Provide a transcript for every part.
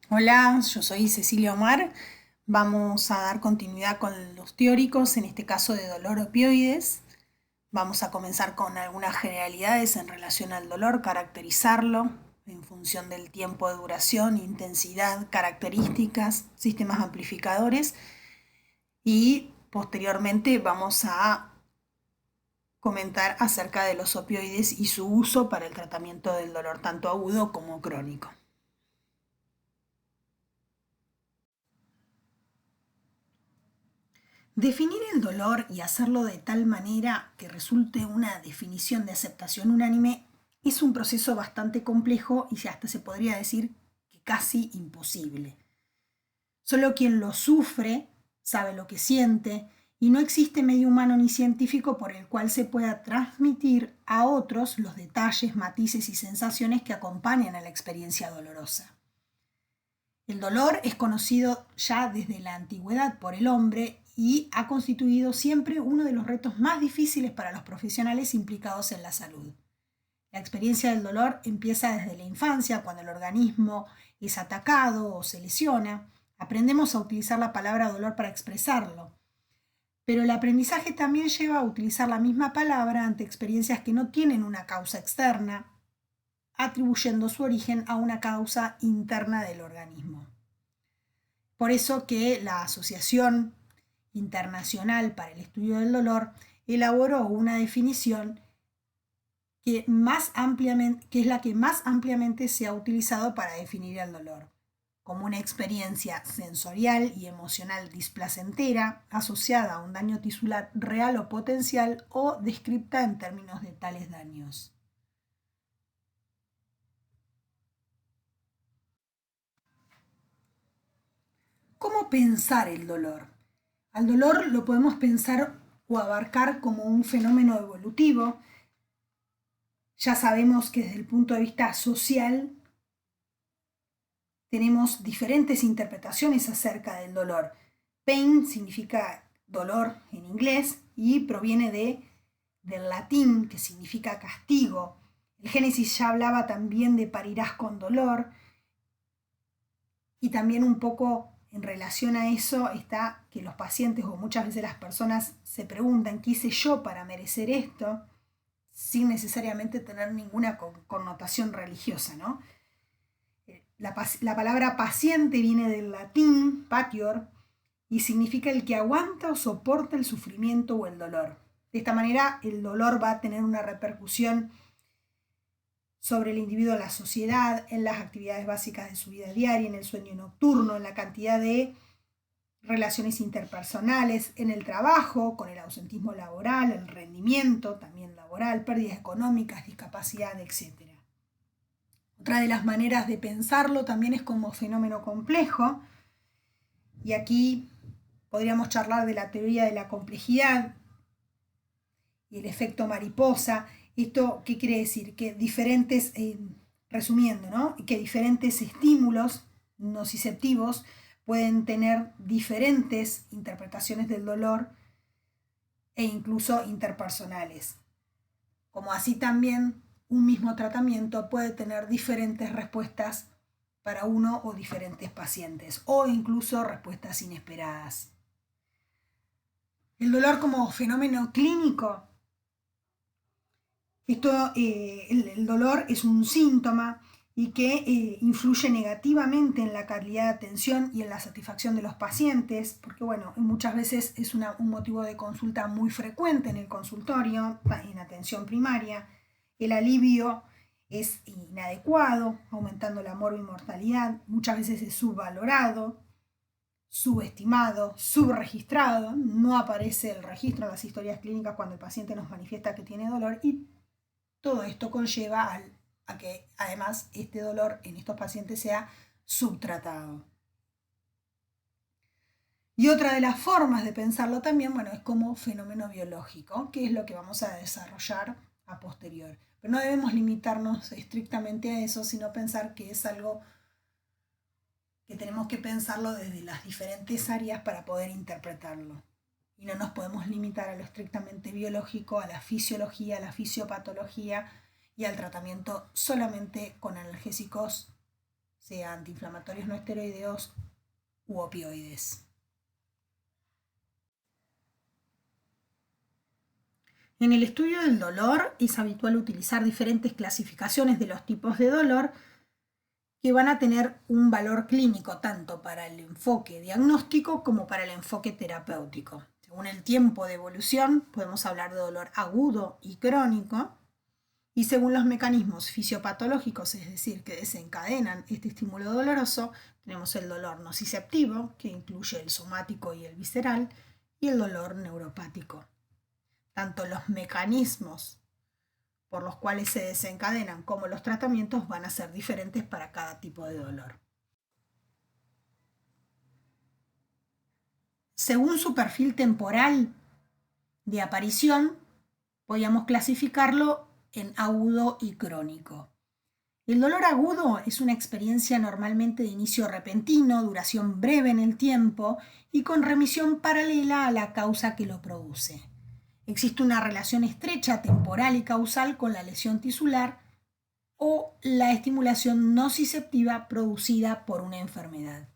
Hola, yo soy Cecilia Omar. Vamos a dar continuidad con los teóricos, en este caso de dolor opioides. Vamos a comenzar con algunas generalidades en relación al dolor, caracterizarlo en función del tiempo de duración, intensidad, características, sistemas amplificadores y posteriormente vamos a comentar acerca de los opioides y su uso para el tratamiento del dolor tanto agudo como crónico. Definir el dolor y hacerlo de tal manera que resulte una definición de aceptación unánime es un proceso bastante complejo y hasta se podría decir que casi imposible. Solo quien lo sufre sabe lo que siente y no existe medio humano ni científico por el cual se pueda transmitir a otros los detalles, matices y sensaciones que acompañan a la experiencia dolorosa. El dolor es conocido ya desde la antigüedad por el hombre y ha constituido siempre uno de los retos más difíciles para los profesionales implicados en la salud. La experiencia del dolor empieza desde la infancia, cuando el organismo es atacado o se lesiona. Aprendemos a utilizar la palabra dolor para expresarlo, pero el aprendizaje también lleva a utilizar la misma palabra ante experiencias que no tienen una causa externa, atribuyendo su origen a una causa interna del organismo. Por eso que la Asociación Internacional para el Estudio del Dolor elaboró una definición que es la que más ampliamente se ha utilizado para definir el dolor, como una experiencia sensorial y emocional displacentera asociada a un daño tisular real o potencial o descripta en términos de tales daños. ¿Cómo pensar el dolor? Al dolor lo podemos pensar o abarcar como un fenómeno evolutivo. Ya sabemos que desde el punto de vista social tenemos diferentes interpretaciones acerca del dolor. Pain significa dolor en inglés y proviene del latín, que significa castigo. El Génesis ya hablaba también de parirás con dolor, y también un poco en relación a eso está que los pacientes o muchas veces las personas se preguntan qué hice yo para merecer esto, sin necesariamente tener ninguna connotación religiosa, ¿no? La palabra paciente viene del latín patior y significa el que aguanta o soporta el sufrimiento o el dolor. De esta manera, el dolor va a tener una repercusión sobre el individuo, la sociedad, en las actividades básicas de su vida diaria, en el sueño nocturno, en la cantidad de relaciones interpersonales, en el trabajo, con el ausentismo laboral, el rendimiento también laboral, pérdidas económicas, discapacidad, etc. Otra de las maneras de pensarlo también es como fenómeno complejo, y aquí podríamos charlar de la teoría de la complejidad y el efecto mariposa. ¿Esto qué quiere decir? Que diferentes, resumiendo, ¿no? Que diferentes estímulos nociceptivos pueden tener diferentes interpretaciones del dolor e incluso interpersonales. Como así también un mismo tratamiento puede tener diferentes respuestas para uno o diferentes pacientes, o incluso respuestas inesperadas. El dolor como fenómeno clínico. El dolor es un síntoma y que influye negativamente en la calidad de atención y en la satisfacción de los pacientes, porque bueno, muchas veces es un motivo de consulta muy frecuente en el consultorio, en atención primaria. El alivio es inadecuado, aumentando la mortalidad, muchas veces es subvalorado, subestimado, subregistrado, no aparece el registro en las historias clínicas cuando el paciente nos manifiesta que tiene dolor, y todo esto conlleva a que además este dolor en estos pacientes sea subtratado. Y otra de las formas de pensarlo también, bueno, es como fenómeno biológico, que es lo que vamos a desarrollar a posterior. Pero no debemos limitarnos estrictamente a eso, sino pensar que es algo que tenemos que pensarlo desde las diferentes áreas para poder interpretarlo. Y no nos podemos limitar a lo estrictamente biológico, a la fisiología, a la fisiopatología y al tratamiento solamente con analgésicos sea antiinflamatorios no esteroideos u opioides. En el estudio del dolor es habitual utilizar diferentes clasificaciones de los tipos de dolor que van a tener un valor clínico tanto para el enfoque diagnóstico como para el enfoque terapéutico. Según el tiempo de evolución, podemos hablar de dolor agudo y crónico, y según los mecanismos fisiopatológicos, es decir, que desencadenan este estímulo doloroso, tenemos el dolor nociceptivo, que incluye el somático y el visceral, y el dolor neuropático. Tanto los mecanismos por los cuales se desencadenan como los tratamientos van a ser diferentes para cada tipo de dolor. Según su perfil temporal de aparición, podríamos clasificarlo en agudo y crónico. El dolor agudo es una experiencia normalmente de inicio repentino, duración breve en el tiempo y con remisión paralela a la causa que lo produce. Existe una relación estrecha temporal y causal con la lesión tisular o la estimulación nociceptiva producida por una enfermedad.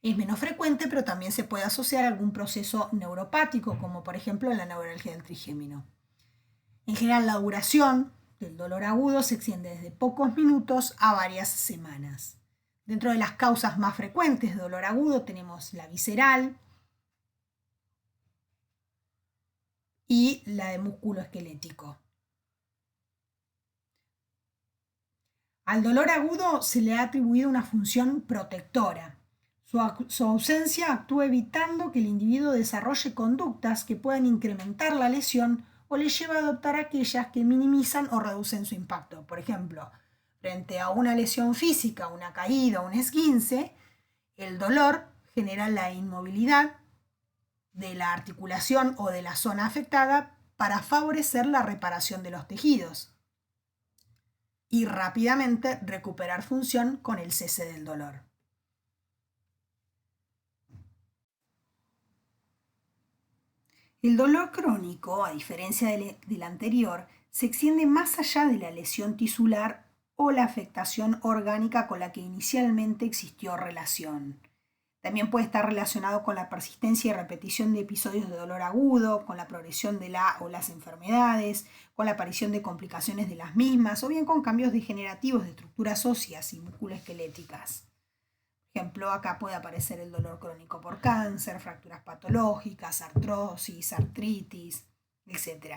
Es menos frecuente, pero también se puede asociar a algún proceso neuropático, como por ejemplo la neuralgia del trigémino. En general, la duración del dolor agudo se extiende desde pocos minutos a varias semanas. Dentro de las causas más frecuentes de dolor agudo tenemos la visceral y la de músculo esquelético. Al dolor agudo se le ha atribuido una función protectora. Su ausencia actúa evitando que el individuo desarrolle conductas que puedan incrementar la lesión o le lleva a adoptar aquellas que minimizan o reducen su impacto. Por ejemplo, frente a una lesión física, una caída, un esguince, el dolor genera la inmovilidad de la articulación o de la zona afectada para favorecer la reparación de los tejidos y rápidamente recuperar función con el cese del dolor. El dolor crónico, a diferencia del anterior, se extiende más allá de la lesión tisular o la afectación orgánica con la que inicialmente existió relación. También puede estar relacionado con la persistencia y repetición de episodios de dolor agudo, con la progresión de la o las enfermedades, con la aparición de complicaciones de las mismas, o bien con cambios degenerativos de estructuras óseas y musculoesqueléticas. Por ejemplo, acá puede aparecer el dolor crónico por cáncer, fracturas patológicas, artrosis, artritis, etc.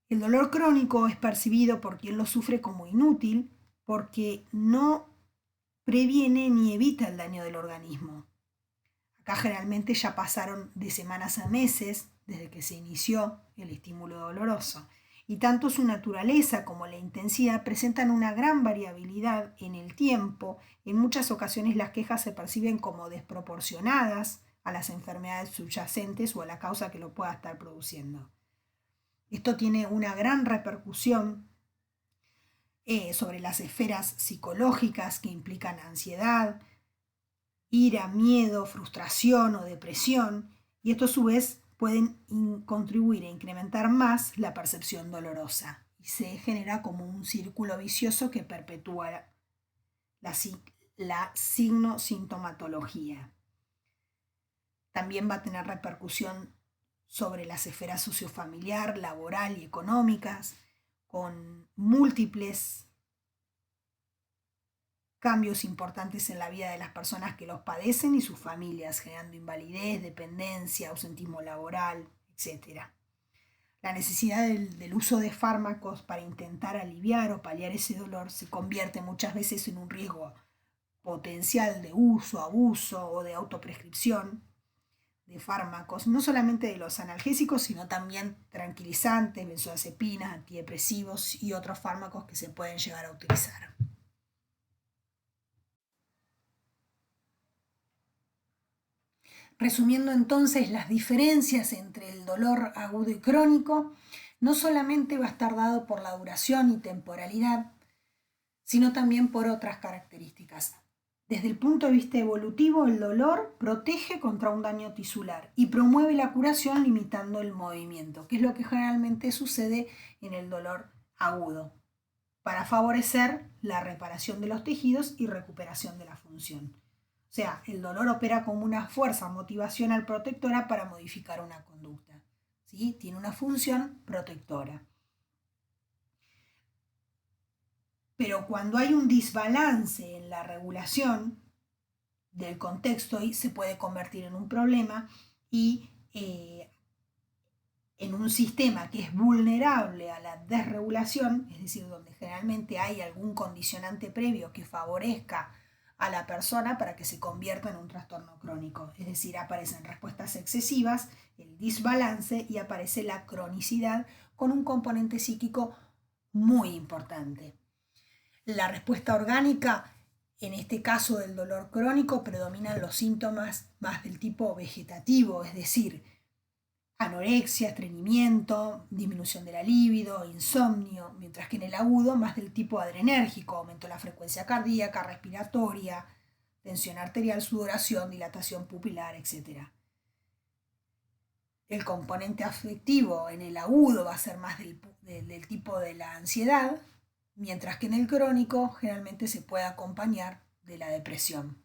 El dolor crónico es percibido por quien lo sufre como inútil porque no previene ni evita el daño del organismo. Acá generalmente ya pasaron de semanas a meses desde que se inició el estímulo doloroso, y tanto su naturaleza como la intensidad presentan una gran variabilidad en el tiempo. En muchas ocasiones las quejas se perciben como desproporcionadas a las enfermedades subyacentes o a la causa que lo pueda estar produciendo. Esto tiene una gran repercusión sobre las esferas psicológicas que implican ansiedad, ira, miedo, frustración o depresión, y esto a su vez pueden contribuir a incrementar más la percepción dolorosa y se genera como un círculo vicioso que perpetúa la signo-sintomatología. También va a tener repercusión sobre las esferas sociofamiliar, laboral y económicas, con múltiples cambios importantes en la vida de las personas que los padecen y sus familias, generando invalidez, dependencia, ausentismo laboral, etc. La necesidad del uso de fármacos para intentar aliviar o paliar ese dolor se convierte muchas veces en un riesgo potencial de uso, abuso o de autoprescripción de fármacos, no solamente de los analgésicos, sino también tranquilizantes, benzodiazepinas, antidepresivos y otros fármacos que se pueden llegar a utilizar. Resumiendo entonces las diferencias entre el dolor agudo y crónico, no solamente va a estar dado por la duración y temporalidad, sino también por otras características. Desde el punto de vista evolutivo, el dolor protege contra un daño tisular y promueve la curación limitando el movimiento, que es lo que generalmente sucede en el dolor agudo. para favorecer la reparación de los tejidos y recuperación de la función. O sea, el dolor opera como una fuerza motivacional protectora para modificar una conducta. ¿Sí? Tiene una función protectora. Pero cuando hay un desbalance en la regulación del contexto, se puede convertir en un problema y en un sistema que es vulnerable a la desregulación, es decir, donde generalmente hay algún condicionante previo que favorezca a la persona para que se convierta en un trastorno crónico. Es decir, aparecen respuestas excesivas, el desbalance y aparece la cronicidad con un componente psíquico muy importante. La respuesta orgánica, en este caso del dolor crónico, predominan los síntomas más del tipo vegetativo, es decir, anorexia, estreñimiento, disminución de la libido, insomnio, mientras que en el agudo más del tipo adrenérgico, aumento de la frecuencia cardíaca, respiratoria, tensión arterial, sudoración, dilatación pupilar, etc. El componente afectivo en el agudo va a ser más del tipo de la ansiedad, mientras que en el crónico generalmente se puede acompañar de la depresión,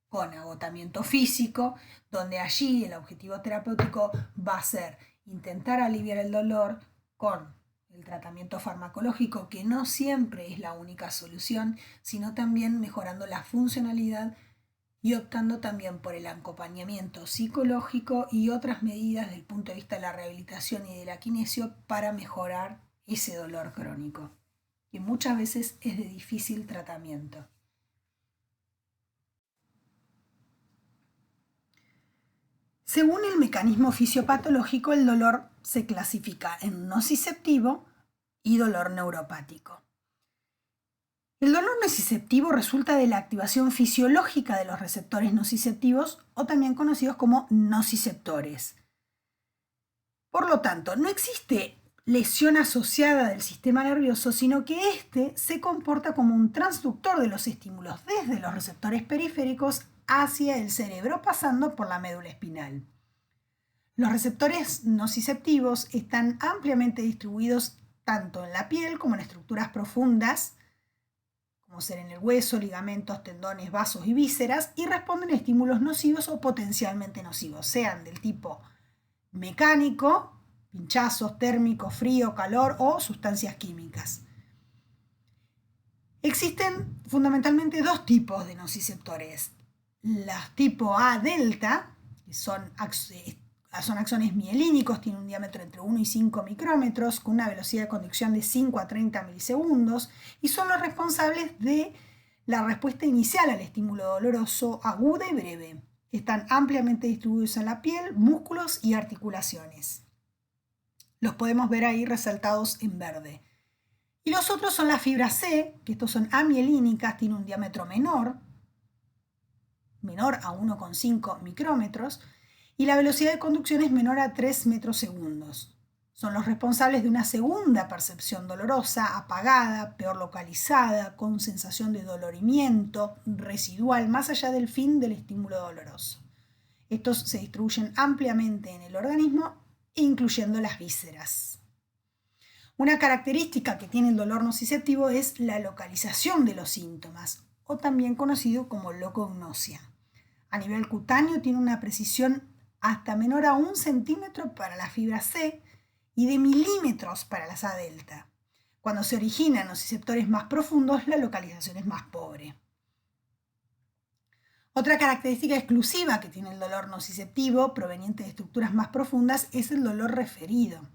con agotamiento físico, donde allí el objetivo terapéutico va a ser intentar aliviar el dolor con el tratamiento farmacológico, que no siempre es la única solución, sino también mejorando la funcionalidad y optando también por el acompañamiento psicológico y otras medidas desde el punto de vista de la rehabilitación y de la kinesio para mejorar ese dolor crónico, que muchas veces es de difícil tratamiento. Según el mecanismo fisiopatológico, el dolor se clasifica en nociceptivo y dolor neuropático. El dolor nociceptivo resulta de la activación fisiológica de los receptores nociceptivos o también conocidos como nociceptores. Por lo tanto, no existe lesión asociada del sistema nervioso, sino que éste se comporta como un transductor de los estímulos desde los receptores periféricos hacia el cerebro, pasando por la médula espinal. Los receptores nociceptivos están ampliamente distribuidos tanto en la piel como en estructuras profundas, como ser en el hueso, ligamentos, tendones, vasos y vísceras, y responden a estímulos nocivos o potencialmente nocivos, sean del tipo mecánico, pinchazos, térmico, frío, calor o sustancias químicas. Existen fundamentalmente dos tipos de nociceptores. Los tipo A delta, que son axones mielínicos, tienen un diámetro entre 1 y 5 micrómetros, con una velocidad de conducción de 5 a 30 milisegundos, y son los responsables de la respuesta inicial al estímulo doloroso aguda y breve. Están ampliamente distribuidos en la piel, músculos y articulaciones. Los podemos ver ahí resaltados en verde. Y los otros son las fibras C, que estos son amielínicas, tienen un diámetro menor a 1,5 micrómetros, y la velocidad de conducción es menor a 3 metros segundos. Son los responsables de una segunda percepción dolorosa, apagada, peor localizada, con sensación de dolorimiento residual, más allá del fin del estímulo doloroso. Estos se distribuyen ampliamente en el organismo, incluyendo las vísceras. Una característica que tiene el dolor nociceptivo es la localización de los síntomas, o también conocido como locognosia. A nivel cutáneo tiene una precisión hasta menor a 1 centímetro para la fibra C y de milímetros para las A delta. Cuando se originan nociceptores más profundos, la localización es más pobre. Otra característica exclusiva que tiene el dolor nociceptivo, proveniente de estructuras más profundas, es el dolor referido.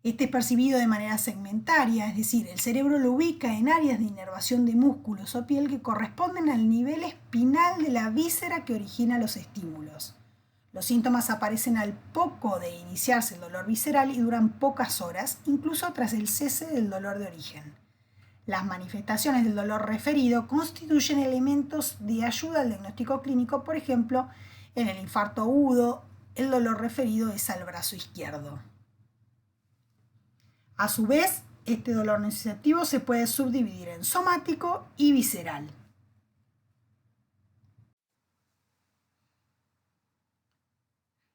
Este es percibido de manera segmentaria, es decir, el cerebro lo ubica en áreas de inervación de músculos o piel que corresponden al nivel espinal de la víscera que origina los estímulos. Los síntomas aparecen al poco de iniciarse el dolor visceral y duran pocas horas, incluso tras el cese del dolor de origen. Las manifestaciones del dolor referido constituyen elementos de ayuda al diagnóstico clínico, por ejemplo, en el infarto agudo, el dolor referido es al brazo izquierdo. A su vez, este dolor nociceptivo se puede subdividir en somático y visceral.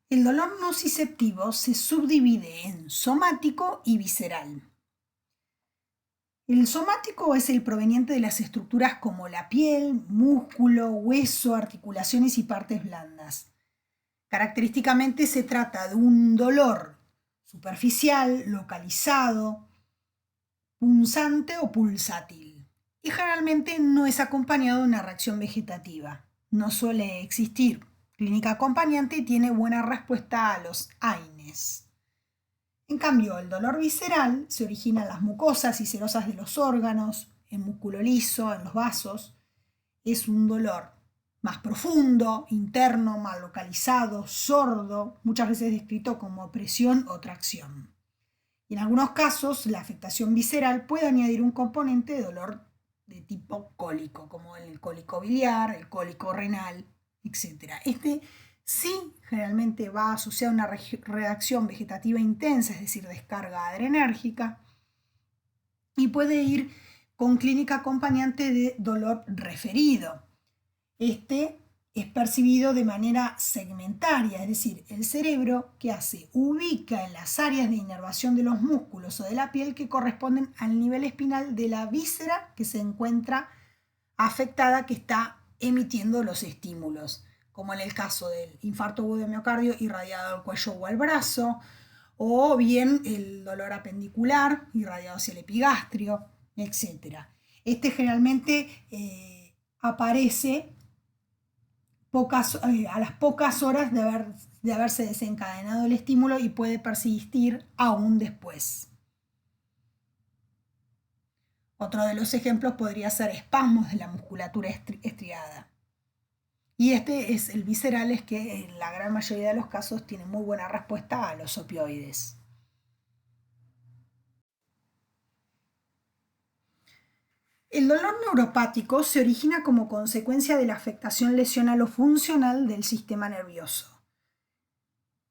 El dolor nociceptivo se subdivide en somático y visceral. El somático es el proveniente de las estructuras como la piel, músculo, hueso, articulaciones y partes blandas. Característicamente se trata de un dolor superficial, localizado, punzante o pulsátil. Y generalmente no es acompañado de una reacción vegetativa. No suele existir clínica acompañante y tiene buena respuesta a los AINES. En cambio, el dolor visceral se origina en las mucosas y serosas de los órganos, en músculo liso, en los vasos. Es un dolor más profundo, interno, mal localizado, sordo, muchas veces descrito como opresión o tracción. Y en algunos casos, la afectación visceral puede añadir un componente de dolor de tipo cólico, como el cólico biliar, el cólico renal, etc. Este sí generalmente va asociado a una reacción vegetativa intensa, es decir, descarga adrenérgica, y puede ir con clínica acompañante de dolor referido. Este es percibido de manera segmentaria, es decir, el cerebro, ¿qué hace? Ubica en las áreas de inervación de los músculos o de la piel que corresponden al nivel espinal de la víscera que se encuentra afectada, que está emitiendo los estímulos, como en el caso del infarto agudo de miocardio irradiado al cuello o al brazo, o bien el dolor apendicular irradiado hacia el epigastrio, etc. Este generalmente aparece a las pocas horas de haberse desencadenado el estímulo y puede persistir aún después. Otro de los ejemplos podría ser espasmos de la musculatura estriada. Y este es el visceral, es que en la gran mayoría de los casos tiene muy buena respuesta a los opioides. El dolor neuropático se origina como consecuencia de la afectación lesional o funcional del sistema nervioso.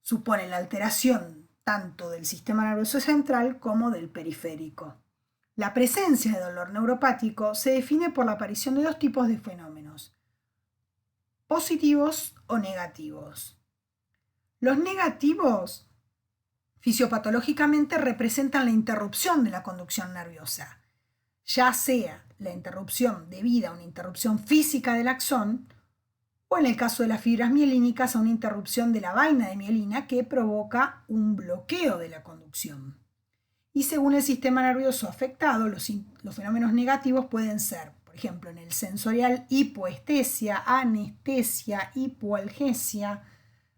Supone la alteración tanto del sistema nervioso central como del periférico. La presencia de dolor neuropático se define por la aparición de dos tipos de fenómenos: positivos o negativos. Los negativos fisiopatológicamente representan la interrupción de la conducción nerviosa, ya sea la interrupción debida a una interrupción física del axón o, en el caso de las fibras mielínicas, a una interrupción de la vaina de mielina que provoca un bloqueo de la conducción. Y según el sistema nervioso afectado, los fenómenos negativos pueden ser, por ejemplo, en el sensorial, hipoestesia, anestesia, hipoalgesia,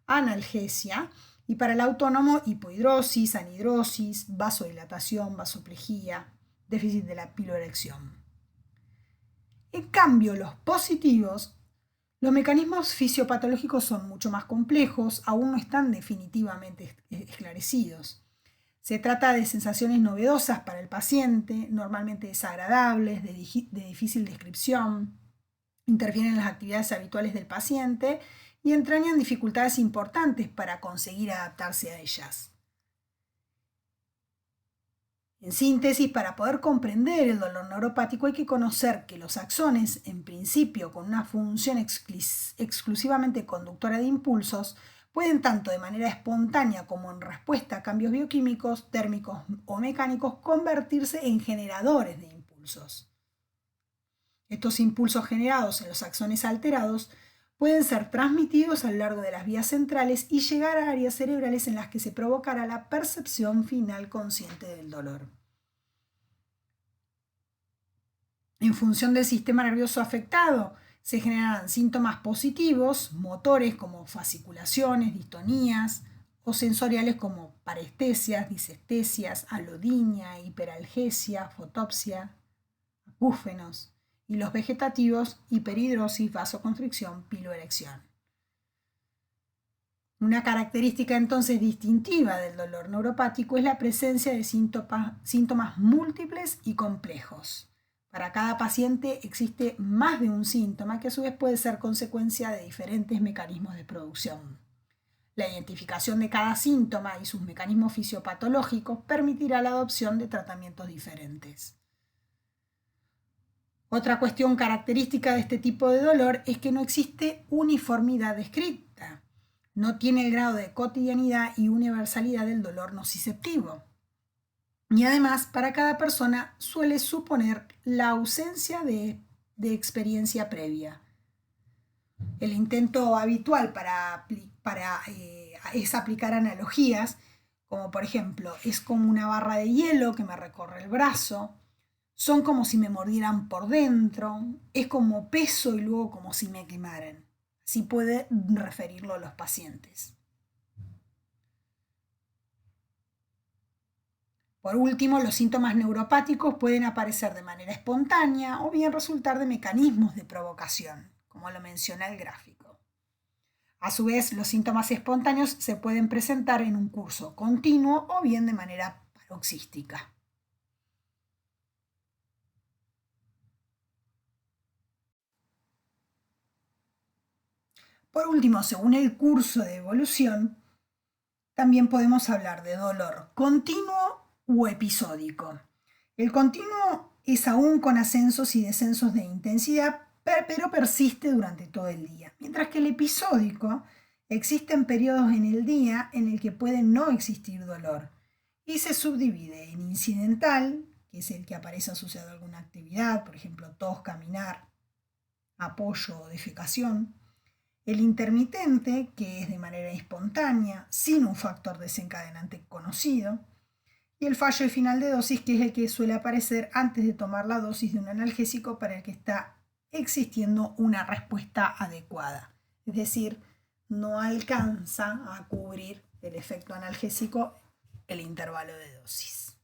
analgesia, y para el autónomo, hipohidrosis, anhidrosis, vasodilatación, vasoplejía, déficit de la piloerección. En cambio, los positivos, los mecanismos fisiopatológicos son mucho más complejos, aún no están definitivamente esclarecidos. Se trata de sensaciones novedosas para el paciente, normalmente desagradables, de difícil descripción, interfieren en las actividades habituales del paciente y entrañan dificultades importantes para conseguir adaptarse a ellas. En síntesis, para poder comprender el dolor neuropático hay que conocer que los axones, en principio con una función exclusivamente conductora de impulsos, pueden tanto de manera espontánea como en respuesta a cambios bioquímicos, térmicos o mecánicos convertirse en generadores de impulsos. Estos impulsos generados en los axones alterados pueden ser transmitidos a lo largo de las vías centrales y llegar a áreas cerebrales en las que se provocará la percepción final consciente del dolor. En función del sistema nervioso afectado, se generan síntomas positivos, motores como fasciculaciones, distonías, o sensoriales como parestesias, disestesias, alodinia, hiperalgesia, fotopsia, acúfenos, y los vegetativos, hiperhidrosis, vasoconstricción, piloerección. Una característica entonces distintiva del dolor neuropático es la presencia de síntomas múltiples y complejos. Para cada paciente existe más de un síntoma que a su vez puede ser consecuencia de diferentes mecanismos de producción. La identificación de cada síntoma y sus mecanismos fisiopatológicos permitirá la adopción de tratamientos diferentes. Otra cuestión característica de este tipo de dolor es que no existe uniformidad descrita. No tiene el grado de cotidianidad y universalidad del dolor nociceptivo. Y además, para cada persona suele suponer la ausencia de experiencia previa. El intento habitual es aplicar analogías, como por ejemplo, es como una barra de hielo que me recorre el brazo, son como si me mordieran por dentro, es como peso y luego como si me quemaran. Así puede referirlo a los pacientes. Por último, los síntomas neuropáticos pueden aparecer de manera espontánea o bien resultar de mecanismos de provocación, como lo menciona el gráfico. A su vez, los síntomas espontáneos se pueden presentar en un curso continuo o bien de manera paroxística. Por último, según el curso de evolución, también podemos hablar de dolor continuo u episódico. El continuo es aún con ascensos y descensos de intensidad, pero persiste durante todo el día. Mientras que el episódico, existen periodos en el día en el que puede no existir dolor y se subdivide en incidental, que es el que aparece asociado a alguna actividad, por ejemplo, tos, caminar, apoyo o defecación. El intermitente, que es de manera espontánea, sin un factor desencadenante conocido. Y el fallo final de dosis, que es el que suele aparecer antes de tomar la dosis de un analgésico para el que está existiendo una respuesta adecuada. Es decir, no alcanza a cubrir el efecto analgésico el intervalo de dosis.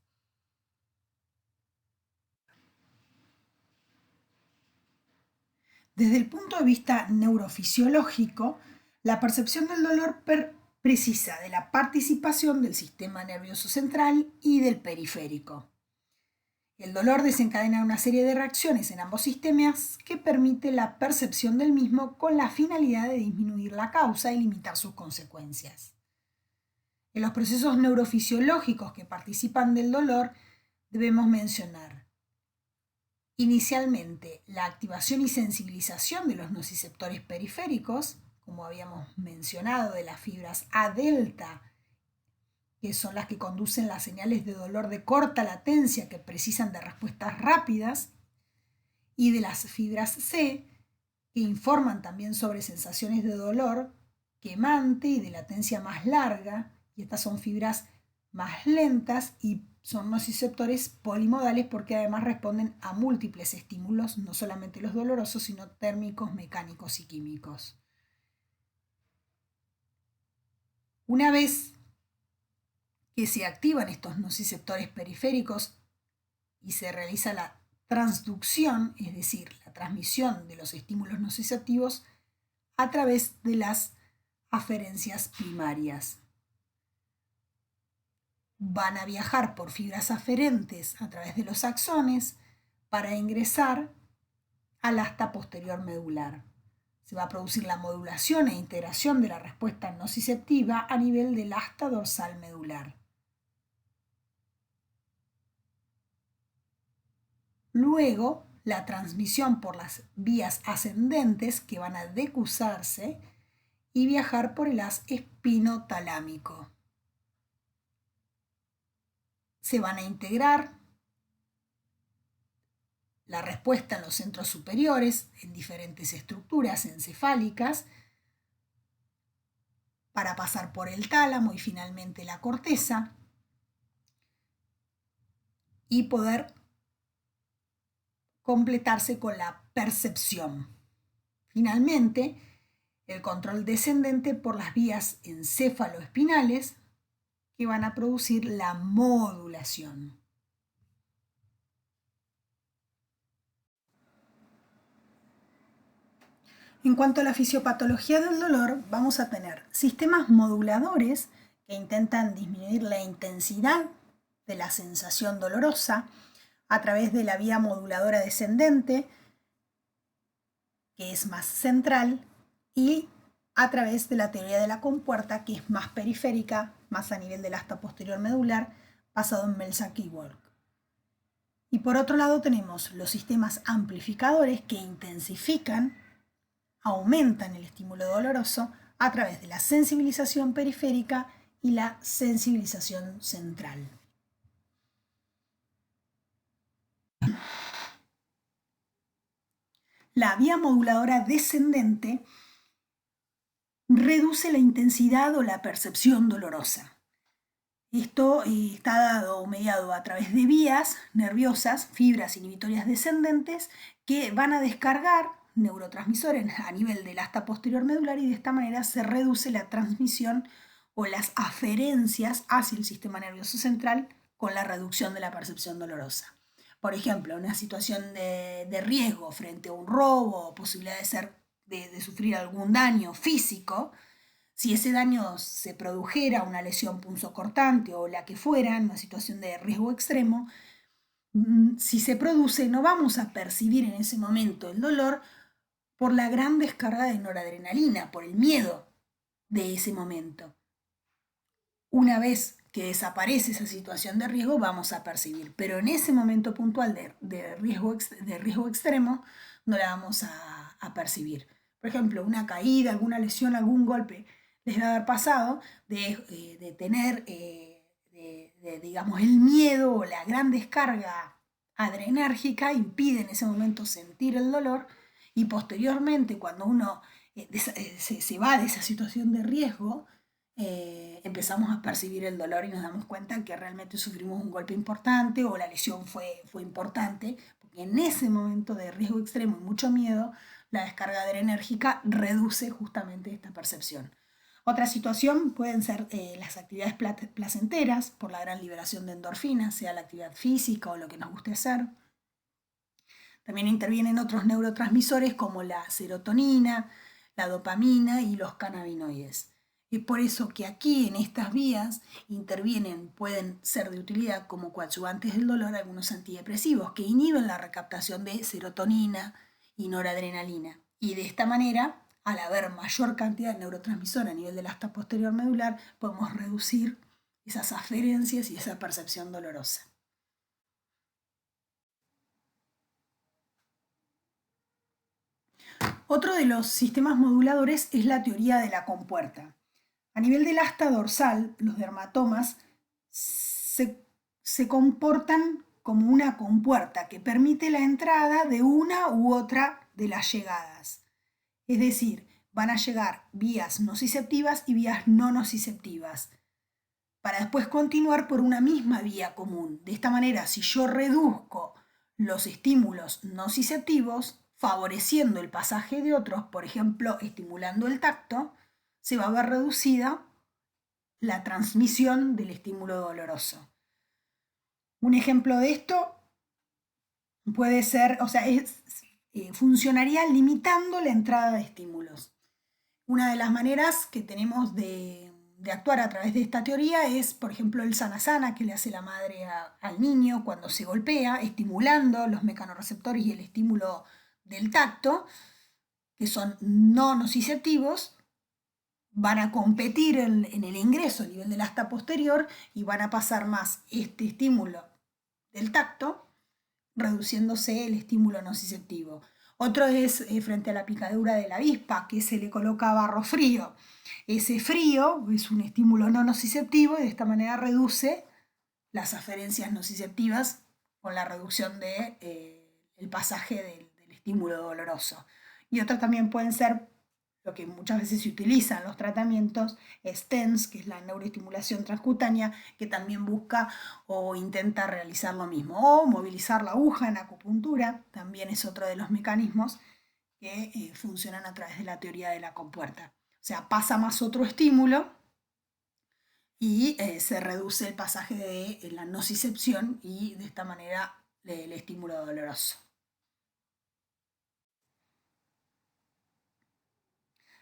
Desde el punto de vista neurofisiológico, la percepción del dolor precisa de la participación del sistema nervioso central y del periférico. El dolor desencadena una serie de reacciones en ambos sistemas que permite la percepción del mismo con la finalidad de disminuir la causa y limitar sus consecuencias. En los procesos neurofisiológicos que participan del dolor debemos mencionar inicialmente la activación y sensibilización de los nociceptores periféricos, como habíamos mencionado, de las fibras A delta, que son las que conducen las señales de dolor de corta latencia que precisan de respuestas rápidas, y de las fibras C, que informan también sobre sensaciones de dolor quemante y de latencia más larga, y estas son fibras más lentas y son nociceptores polimodales porque además responden a múltiples estímulos, no solamente los dolorosos, sino térmicos, mecánicos y químicos. Una vez que se activan estos nociceptores periféricos y se realiza la transducción, es decir, la transmisión de los estímulos nociceptivos a través de las aferencias primarias. Van a viajar por fibras aferentes a través de los axones para ingresar al asta posterior medular. Se va a producir la modulación e integración de la respuesta nociceptiva a nivel del asta dorsal medular. Luego, la transmisión por las vías ascendentes que van a decusarse y viajar por el haz espinotalámico. Se van a integrar la respuesta en los centros superiores, en diferentes estructuras encefálicas, para pasar por el tálamo y finalmente la corteza, y poder completarse con la percepción. Finalmente, el control descendente por las vías encéfaloespinales que van a producir la modulación. En cuanto a la fisiopatología del dolor, vamos a tener sistemas moduladores que intentan disminuir la intensidad de la sensación dolorosa a través de la vía moduladora descendente, que es más central, y a través de la teoría de la compuerta, que es más periférica, más a nivel del asta posterior medular, basado en Melzack y Wolk. Y por otro lado tenemos los sistemas amplificadores que intensifican, aumentan el estímulo doloroso a través de la sensibilización periférica y la sensibilización central. La vía moduladora descendente reduce la intensidad o la percepción dolorosa. Esto está dado o mediado a través de vías nerviosas, fibras inhibitorias descendentes, que van a descargar neurotransmisores a nivel del asta posterior medular y de esta manera se reduce la transmisión o las aferencias hacia el sistema nervioso central con la reducción de la percepción dolorosa. Por ejemplo, una situación de riesgo frente a un robo o posibilidad de sufrir algún daño físico. Si ese daño se produjera, una lesión punzocortante o la que fuera, en una situación de riesgo extremo, si se produce, no vamos a percibir en ese momento el dolor por la gran descarga de noradrenalina, por el miedo de ese momento. Una vez que desaparece esa situación de riesgo, vamos a percibir, pero en ese momento puntual de riesgo extremo, no la vamos a percibir. Por ejemplo, una caída, alguna lesión, algún golpe les debe haber pasado de tener, digamos, el miedo o la gran descarga adrenérgica impide en ese momento sentir el dolor y posteriormente cuando uno se va de esa situación de riesgo, empezamos a percibir el dolor y nos damos cuenta que realmente sufrimos un golpe importante o la lesión fue importante, porque en ese momento de riesgo extremo y mucho miedo, la descarga adrenérgica reduce justamente esta percepción. Otra situación pueden ser las actividades placenteras por la gran liberación de endorfinas, sea la actividad física o lo que nos guste hacer. También intervienen otros neurotransmisores como la serotonina, la dopamina y los cannabinoides. Es por eso que aquí en estas vías pueden ser de utilidad como coadyuvantes del dolor algunos antidepresivos que inhiben la recaptación de serotonina y noradrenalina. Y de esta manera, al haber mayor cantidad de neurotransmisor a nivel del asta posterior medular, podemos reducir esas aferencias y esa percepción dolorosa. Otro de los sistemas moduladores es la teoría de la compuerta. A nivel del asta dorsal, los dermatomas se comportan como una compuerta que permite la entrada de una u otra de las llegadas. Es decir, van a llegar vías nociceptivas y vías no nociceptivas, para después continuar por una misma vía común. De esta manera, si yo reduzco los estímulos nociceptivos, favoreciendo el pasaje de otros, por ejemplo, estimulando el tacto, se va a ver reducida la transmisión del estímulo doloroso. Un ejemplo de esto puede ser, funcionaría limitando la entrada de estímulos. Una de las maneras que tenemos de actuar a través de esta teoría es, por ejemplo, el sana-sana que le hace la madre al niño cuando se golpea, estimulando los mecanorreceptores y el estímulo del tacto, que son no nociceptivos, van a competir en el ingreso a nivel del asta posterior y van a pasar más este estímulo del tacto, reduciéndose el estímulo nociceptivo. Otro es frente a la picadura de la avispa, que se le coloca barro frío. Ese frío es un estímulo no nociceptivo y de esta manera reduce las aferencias nociceptivas con la reducción del pasaje del estímulo doloroso. Y otros también pueden ser lo que muchas veces se utiliza en los tratamientos, TENS, que es la neuroestimulación transcutánea, que también busca o intenta realizar lo mismo. O movilizar la aguja en acupuntura, también es otro de los mecanismos que funcionan a través de la teoría de la compuerta. O sea, pasa más otro estímulo y se reduce el pasaje de la nocicepción y de esta manera el estímulo doloroso.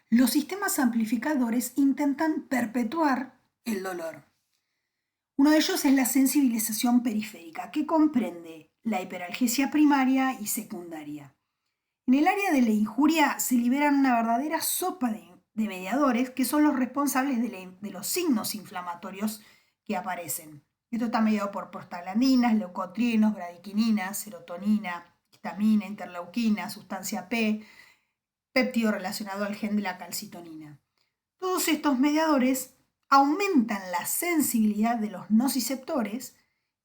Los sistemas amplificadores intentan perpetuar el dolor. Uno de ellos es la sensibilización periférica, que comprende la hiperalgesia primaria y secundaria. En el área de la injuria se liberan una verdadera sopa de mediadores que son los responsables de los signos inflamatorios que aparecen. Esto está mediado por prostaglandinas, leucotrienos, bradykininas, serotonina, histamina, interleuquina, sustancia P, péptido relacionado al gen de la calcitonina. Todos estos mediadores aumentan la sensibilidad de los nociceptores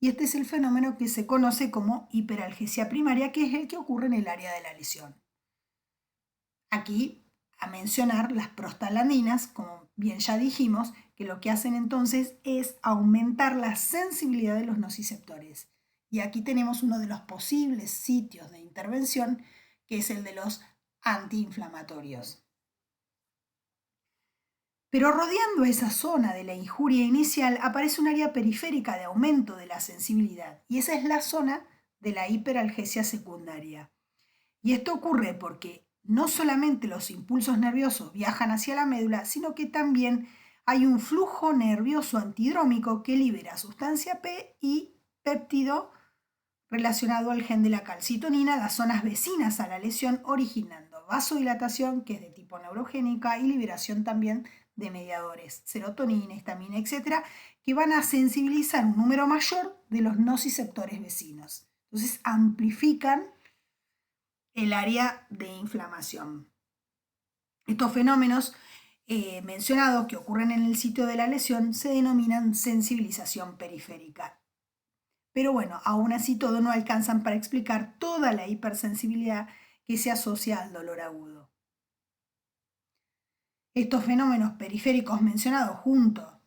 y este es el fenómeno que se conoce como hiperalgesia primaria, que es el que ocurre en el área de la lesión. Aquí a mencionar las prostaglandinas, como bien ya dijimos, que lo que hacen entonces es aumentar la sensibilidad de los nociceptores. Y aquí tenemos uno de los posibles sitios de intervención, que es el de los antiinflamatorios. Pero rodeando esa zona de la injuria inicial aparece un área periférica de aumento de la sensibilidad, y esa es la zona de la hiperalgesia secundaria. Y esto ocurre porque no solamente los impulsos nerviosos viajan hacia la médula, sino que también hay un flujo nervioso antidrómico que libera sustancia P y péptido relacionado al gen de la calcitonina, las zonas vecinas a la lesión, originando vasodilatación, que es de tipo neurogénica, y liberación también de mediadores, serotonina, histamina, etcétera, que van a sensibilizar un número mayor de los nociceptores vecinos. Entonces amplifican el área de inflamación. Estos fenómenos mencionados que ocurren en el sitio de la lesión se denominan sensibilización periférica. Pero bueno, aún así todo no alcanzan para explicar toda la hipersensibilidad que se asocia al dolor agudo. Estos fenómenos periféricos mencionados junto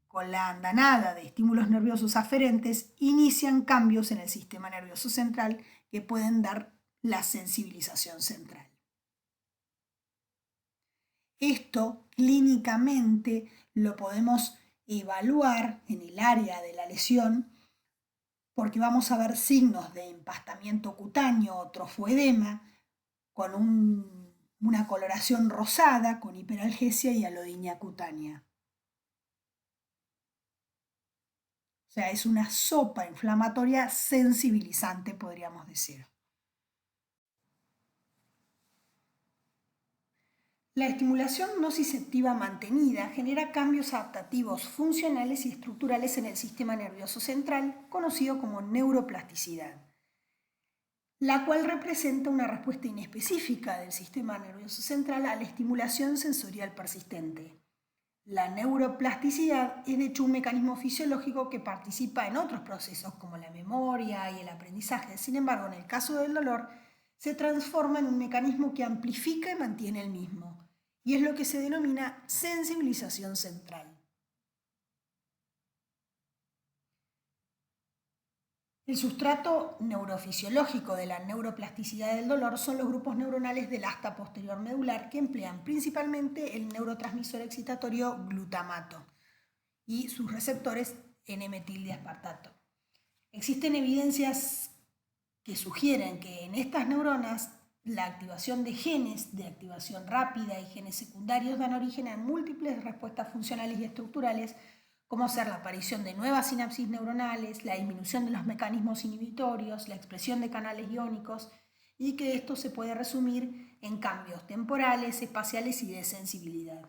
con la andanada de estímulos nerviosos aferentes inician cambios en el sistema nervioso central que pueden dar la sensibilización central. Esto clínicamente lo podemos evaluar en el área de la lesión porque vamos a ver signos de empastamiento cutáneo, trofoedema, con una coloración rosada, con hiperalgesia y alodinia cutánea. O sea, es una sopa inflamatoria sensibilizante, podríamos decir. La estimulación nociceptiva mantenida genera cambios adaptativos funcionales y estructurales en el sistema nervioso central, conocido como neuroplasticidad, la cual representa una respuesta inespecífica del sistema nervioso central a la estimulación sensorial persistente. La neuroplasticidad es de hecho un mecanismo fisiológico que participa en otros procesos como la memoria y el aprendizaje. Sin embargo, en el caso del dolor, se transforma en un mecanismo que amplifica y mantiene el mismo, y es lo que se denomina sensibilización central. El sustrato neurofisiológico de la neuroplasticidad del dolor son los grupos neuronales del asta posterior medular que emplean principalmente el neurotransmisor excitatorio glutamato y sus receptores N-metildiaspartato. Existen evidencias que sugieren que en estas neuronas la activación de genes de activación rápida y genes secundarios dan origen a múltiples respuestas funcionales y estructurales, como ser la aparición de nuevas sinapsis neuronales, la disminución de los mecanismos inhibitorios, la expresión de canales iónicos, y que esto se puede resumir en cambios temporales, espaciales y de sensibilidad.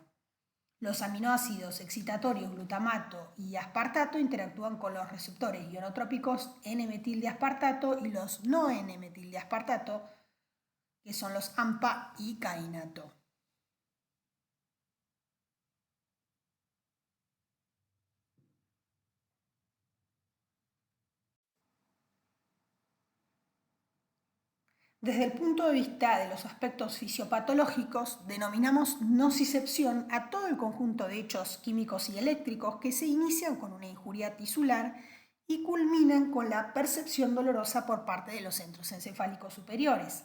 Los aminoácidos excitatorios glutamato y aspartato interactúan con los receptores ionotrópicos N-metildiaspartato y los no N-metildiaspartato, que son los AMPA y kainato. Desde el punto de vista de los aspectos fisiopatológicos, denominamos nocicepción a todo el conjunto de hechos químicos y eléctricos que se inician con una injuria tisular y culminan con la percepción dolorosa por parte de los centros encefálicos superiores.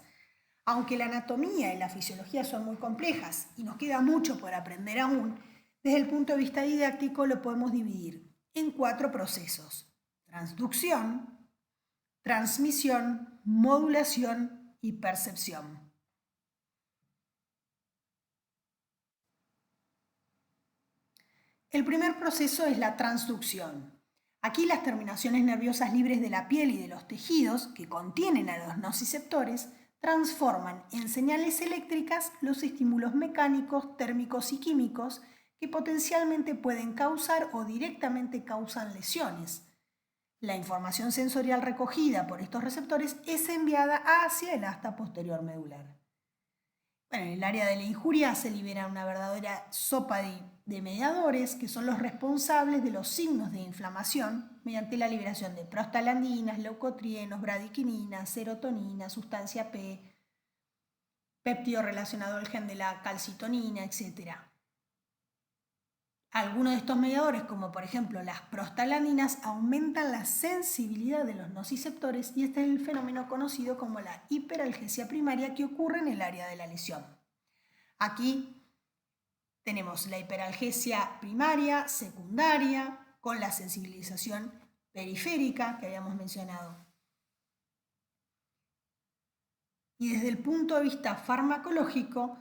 Aunque la anatomía y la fisiología son muy complejas y nos queda mucho por aprender aún, desde el punto de vista didáctico lo podemos dividir en 4 procesos: transducción, transmisión, modulación y percepción. El primer proceso es la transducción. Aquí las terminaciones nerviosas libres de la piel y de los tejidos que contienen a los nociceptores transforman en señales eléctricas los estímulos mecánicos, térmicos y químicos que potencialmente pueden causar o directamente causan lesiones. La información sensorial recogida por estos receptores es enviada hacia el asta posterior medular. Bueno, en el área de la injuria se libera una verdadera sopa de mediadores que son los responsables de los signos de inflamación mediante la liberación de prostaglandinas, leucotrienos, bradiquininas, serotonina, sustancia P. péptido relacionado al gen de la calcitonina, etc. Algunos de estos mediadores, como por ejemplo las prostaglandinas, aumentan la sensibilidad de los nociceptores y este es el fenómeno conocido como la hiperalgesia primaria que ocurre en el área de la lesión. Aquí tenemos la hiperalgesia primaria, secundaria, con la sensibilización periférica que habíamos mencionado. Y desde el punto de vista farmacológico,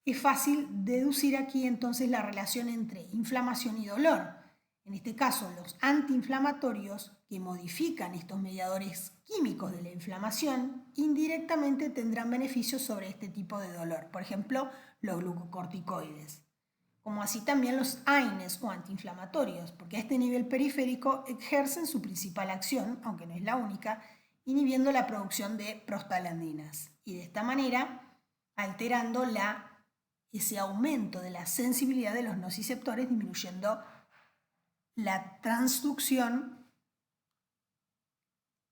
es fácil deducir aquí entonces la relación entre inflamación y dolor. En este caso, los antiinflamatorios que modifican estos mediadores químicos de la inflamación indirectamente tendrán beneficios sobre este tipo de dolor. Por ejemplo, los glucocorticoides. Como así también los AINES o antiinflamatorios, porque a este nivel periférico ejercen su principal acción, aunque no es la única, inhibiendo la producción de prostaglandinas. Y de esta manera, alterando ese aumento de la sensibilidad de los nociceptores, disminuyendo la transducción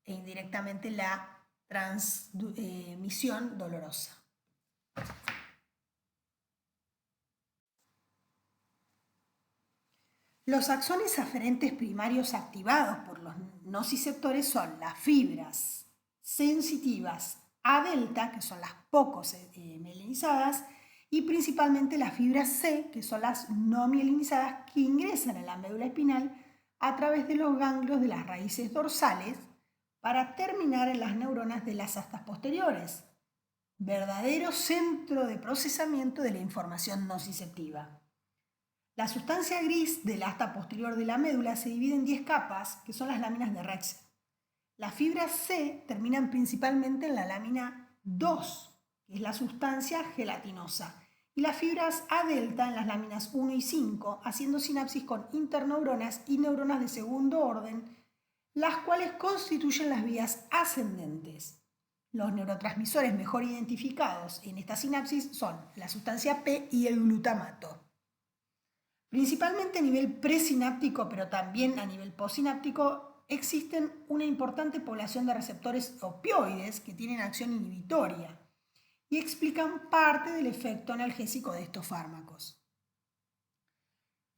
e indirectamente la transmisión dolorosa. Los axones aferentes primarios activados por los nociceptores son las fibras sensitivas A delta, que son las poco mielinizadas, y principalmente las fibras C, que son las no mielinizadas, que ingresan a la médula espinal a través de los ganglios de las raíces dorsales para terminar en las neuronas de las astas posteriores, verdadero centro de procesamiento de la información nociceptiva. La sustancia gris del asta posterior de la médula se divide en 10 capas, que son las láminas de Rexel. Las fibras C terminan principalmente en la lámina 2, que es la sustancia gelatinosa, y las fibras A delta en las láminas 1 y 5, haciendo sinapsis con interneuronas y neuronas de segundo orden, las cuales constituyen las vías ascendentes. Los neurotransmisores mejor identificados en esta sinapsis son la sustancia P y el glutamato. Principalmente a nivel presináptico, pero también a nivel postsináptico, existen una importante población de receptores opioides que tienen acción inhibitoria y explican parte del efecto analgésico de estos fármacos.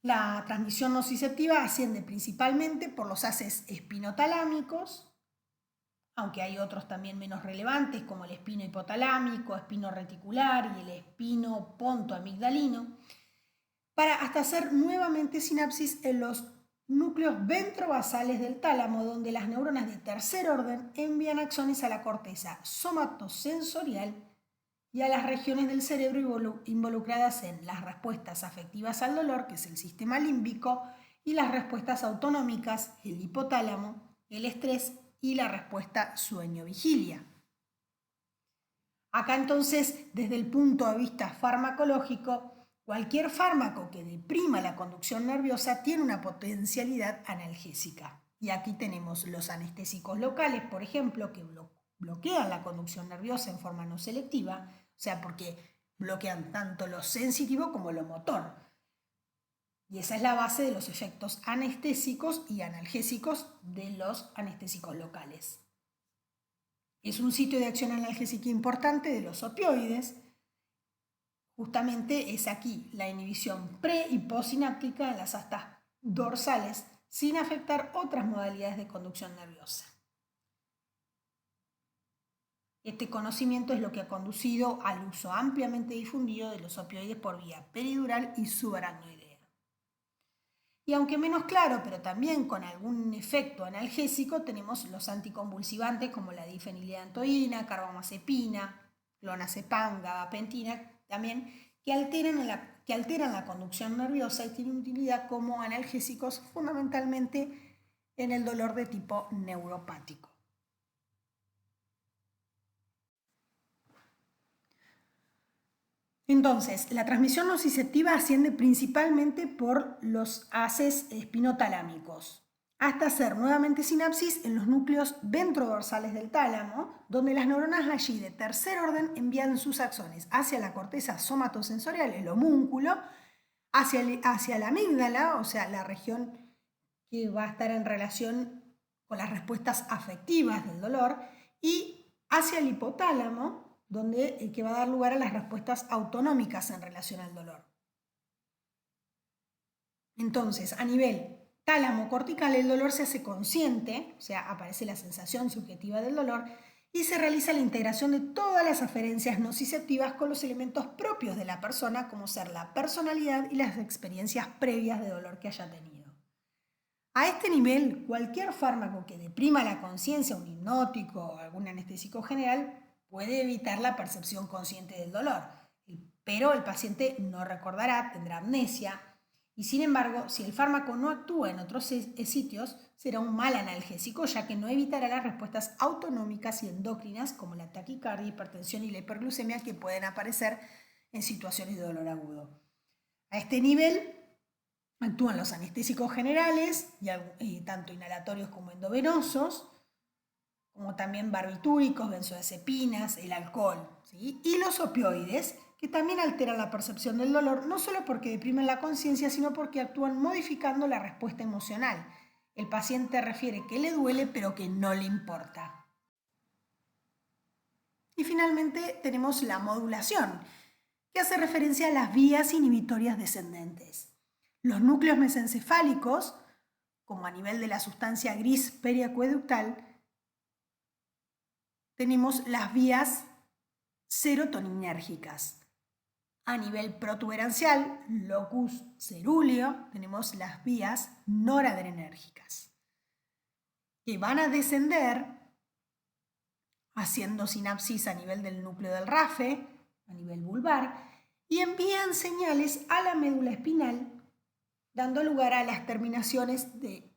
La transmisión nociceptiva asciende principalmente por los haces espinotalámicos, aunque hay otros también menos relevantes como el espino hipotalámico, espino reticular y el espino pontoamigdalino, para hasta hacer nuevamente sinapsis en los núcleos ventrobasales del tálamo, donde las neuronas de tercer orden envían axones a la corteza somatosensorial y a las regiones del cerebro involucradas en las respuestas afectivas al dolor, que es el sistema límbico, y las respuestas autonómicas, el hipotálamo, el estrés y la respuesta sueño-vigilia. Acá entonces, desde el punto de vista farmacológico, cualquier fármaco que deprima la conducción nerviosa tiene una potencialidad analgésica. Y aquí tenemos los anestésicos locales, por ejemplo, que bloquean la conducción nerviosa en forma no selectiva, o sea, porque bloquean tanto lo sensitivo como lo motor. Y esa es la base de los efectos anestésicos y analgésicos de los anestésicos locales. Es un sitio de acción analgésica importante de los opioides. Justamente es aquí la inhibición pre- y postsináptica en las astas dorsales sin afectar otras modalidades de conducción nerviosa. Este conocimiento es lo que ha conducido al uso ampliamente difundido de los opioides por vía peridural y subaracnoidea. Y aunque menos claro, pero también con algún efecto analgésico, tenemos los anticonvulsivantes como la difenilidantoína, carbamazepina, clonazepam, gabapentina, también que alteran la conducción nerviosa y tienen utilidad como analgésicos fundamentalmente en el dolor de tipo neuropático. Entonces, la transmisión nociceptiva asciende principalmente por los haces espinotalámicos, hasta hacer nuevamente sinapsis en los núcleos ventrodorsales del tálamo, donde las neuronas allí de tercer orden envían sus axones hacia la corteza somatosensorial, el homúnculo, hacia la amígdala, o sea, la región que va a estar en relación con las respuestas afectivas del dolor, y hacia el hipotálamo, que va a dar lugar a las respuestas autonómicas en relación al dolor. Entonces, a nivel tálamo cortical, el dolor se hace consciente, o sea, aparece la sensación subjetiva del dolor, y se realiza la integración de todas las aferencias nociceptivas con los elementos propios de la persona, como ser la personalidad y las experiencias previas de dolor que haya tenido. A este nivel, cualquier fármaco que deprima la conciencia, un hipnótico o algún anestésico general, puede evitar la percepción consciente del dolor, pero el paciente no recordará, tendrá amnesia, y sin embargo, si el fármaco no actúa en otros sitios, será un mal analgésico, ya que no evitará las respuestas autonómicas y endocrinas como la taquicardia, hipertensión y la hiperglucemia que pueden aparecer en situaciones de dolor agudo. A este nivel actúan los anestésicos generales, tanto inhalatorios como endovenosos, como también barbitúricos, benzodiazepinas, el alcohol, ¿sí? Y los opioides, que también alteran la percepción del dolor, no solo porque deprimen la conciencia, sino porque actúan modificando la respuesta emocional. El paciente refiere que le duele, pero que no le importa. Y finalmente tenemos la modulación, que hace referencia a las vías inhibitorias descendentes. Los núcleos mesencefálicos, como a nivel de la sustancia gris periacueductal, tenemos las vías serotoninérgicas. A nivel protuberancial, locus cerúleo, tenemos las vías noradrenérgicas, que van a descender haciendo sinapsis a nivel del núcleo del rafe, a nivel vulvar, y envían señales a la médula espinal, dando lugar a las terminaciones de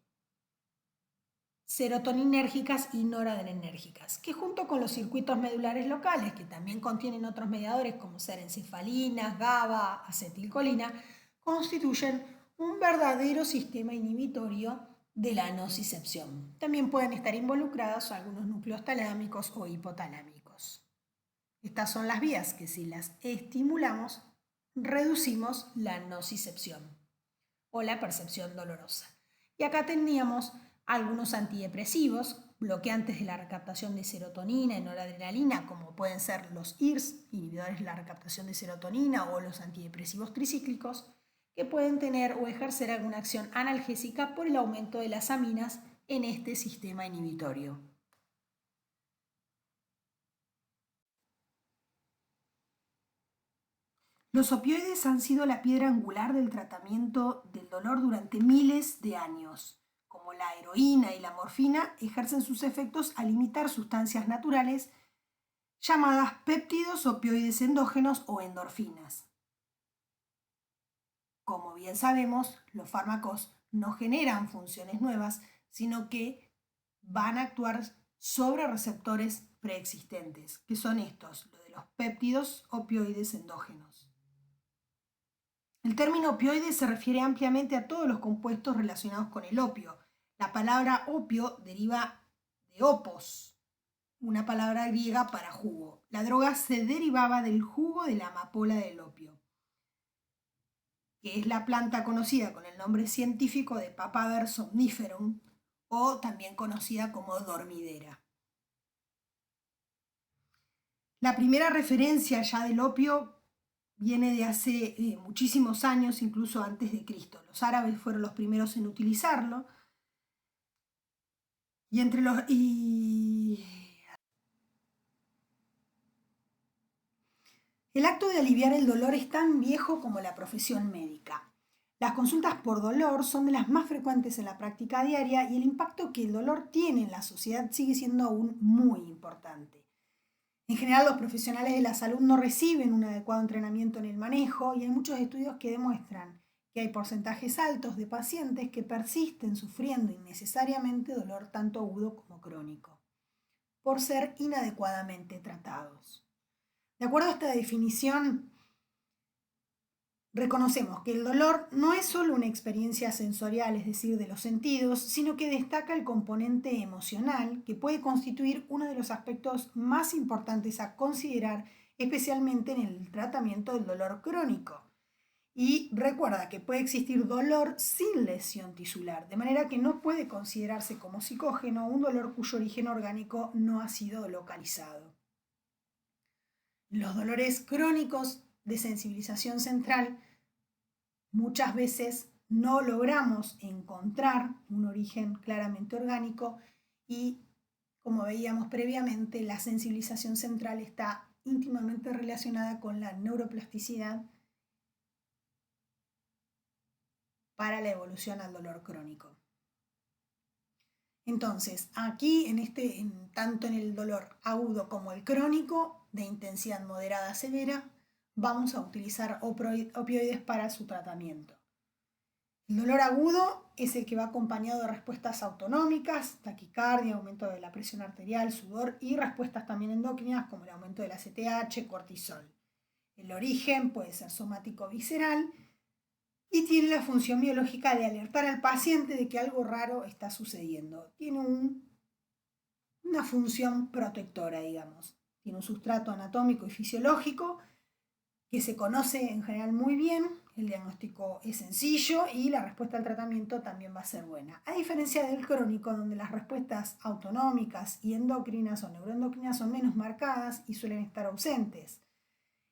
serotoninérgicas y noradrenérgicas, que junto con los circuitos medulares locales, que también contienen otros mediadores como ser encefalinas, GABA, acetilcolina, constituyen un verdadero sistema inhibitorio de la nocicepción. También pueden estar involucrados algunos núcleos talámicos o hipotalámicos. Estas son las vías que, si las estimulamos, reducimos la nocicepción o la percepción dolorosa. Y acá teníamos algunos antidepresivos, bloqueantes de la recaptación de serotonina y noradrenalina, como pueden ser los IRS, inhibidores de la recaptación de serotonina, o los antidepresivos tricíclicos, que pueden tener o ejercer alguna acción analgésica por el aumento de las aminas en este sistema inhibitorio. Los opioides han sido la piedra angular del tratamiento del dolor durante miles de años. Como la heroína y la morfina, ejercen sus efectos al imitar sustancias naturales llamadas péptidos opioides endógenos o endorfinas. Como bien sabemos, los fármacos no generan funciones nuevas, sino que van a actuar sobre receptores preexistentes, que son estos, lo de los péptidos opioides endógenos. El término opioide se refiere ampliamente a todos los compuestos relacionados con el opio. La palabra opio deriva de opos, una palabra griega para jugo. La droga se derivaba del jugo de la amapola del opio, que es la planta conocida con el nombre científico de Papaver somniferum, o también conocida como dormidera. La primera referencia ya del opio viene de hace muchísimos años, incluso antes de Cristo. Los árabes fueron los primeros en utilizarlo. El acto de aliviar el dolor es tan viejo como la profesión médica. Las consultas por dolor son de las más frecuentes en la práctica diaria y el impacto que el dolor tiene en la sociedad sigue siendo aún muy importante. En general, los profesionales de la salud no reciben un adecuado entrenamiento en el manejo y hay muchos estudios que demuestran que hay porcentajes altos de pacientes que persisten sufriendo innecesariamente dolor tanto agudo como crónico, por ser inadecuadamente tratados. De acuerdo a esta definición, reconocemos que el dolor no es solo una experiencia sensorial, es decir, de los sentidos, sino que destaca el componente emocional, que puede constituir uno de los aspectos más importantes a considerar, especialmente en el tratamiento del dolor crónico. Y recuerda que puede existir dolor sin lesión tisular, de manera que no puede considerarse como psicógeno un dolor cuyo origen orgánico no ha sido localizado. Los dolores crónicos de sensibilización central muchas veces no logramos encontrar un origen claramente orgánico y, como veíamos previamente, la sensibilización central está íntimamente relacionada con la neuroplasticidad para la evolución al dolor crónico. Entonces, aquí tanto en el dolor agudo como el crónico, de intensidad moderada a severa, vamos a utilizar opioides para su tratamiento. El dolor agudo es el que va acompañado de respuestas autonómicas, taquicardia, aumento de la presión arterial, sudor y respuestas también endócrinas como el aumento del ACTH, cortisol. El origen puede ser somático visceral y tiene la función biológica de alertar al paciente de que algo raro está sucediendo. Tiene una función protectora, digamos. Tiene un sustrato anatómico y fisiológico que se conoce en general muy bien, el diagnóstico es sencillo y la respuesta al tratamiento también va a ser buena. A diferencia del crónico, donde las respuestas autonómicas y endocrinas o neuroendocrinas son menos marcadas y suelen estar ausentes.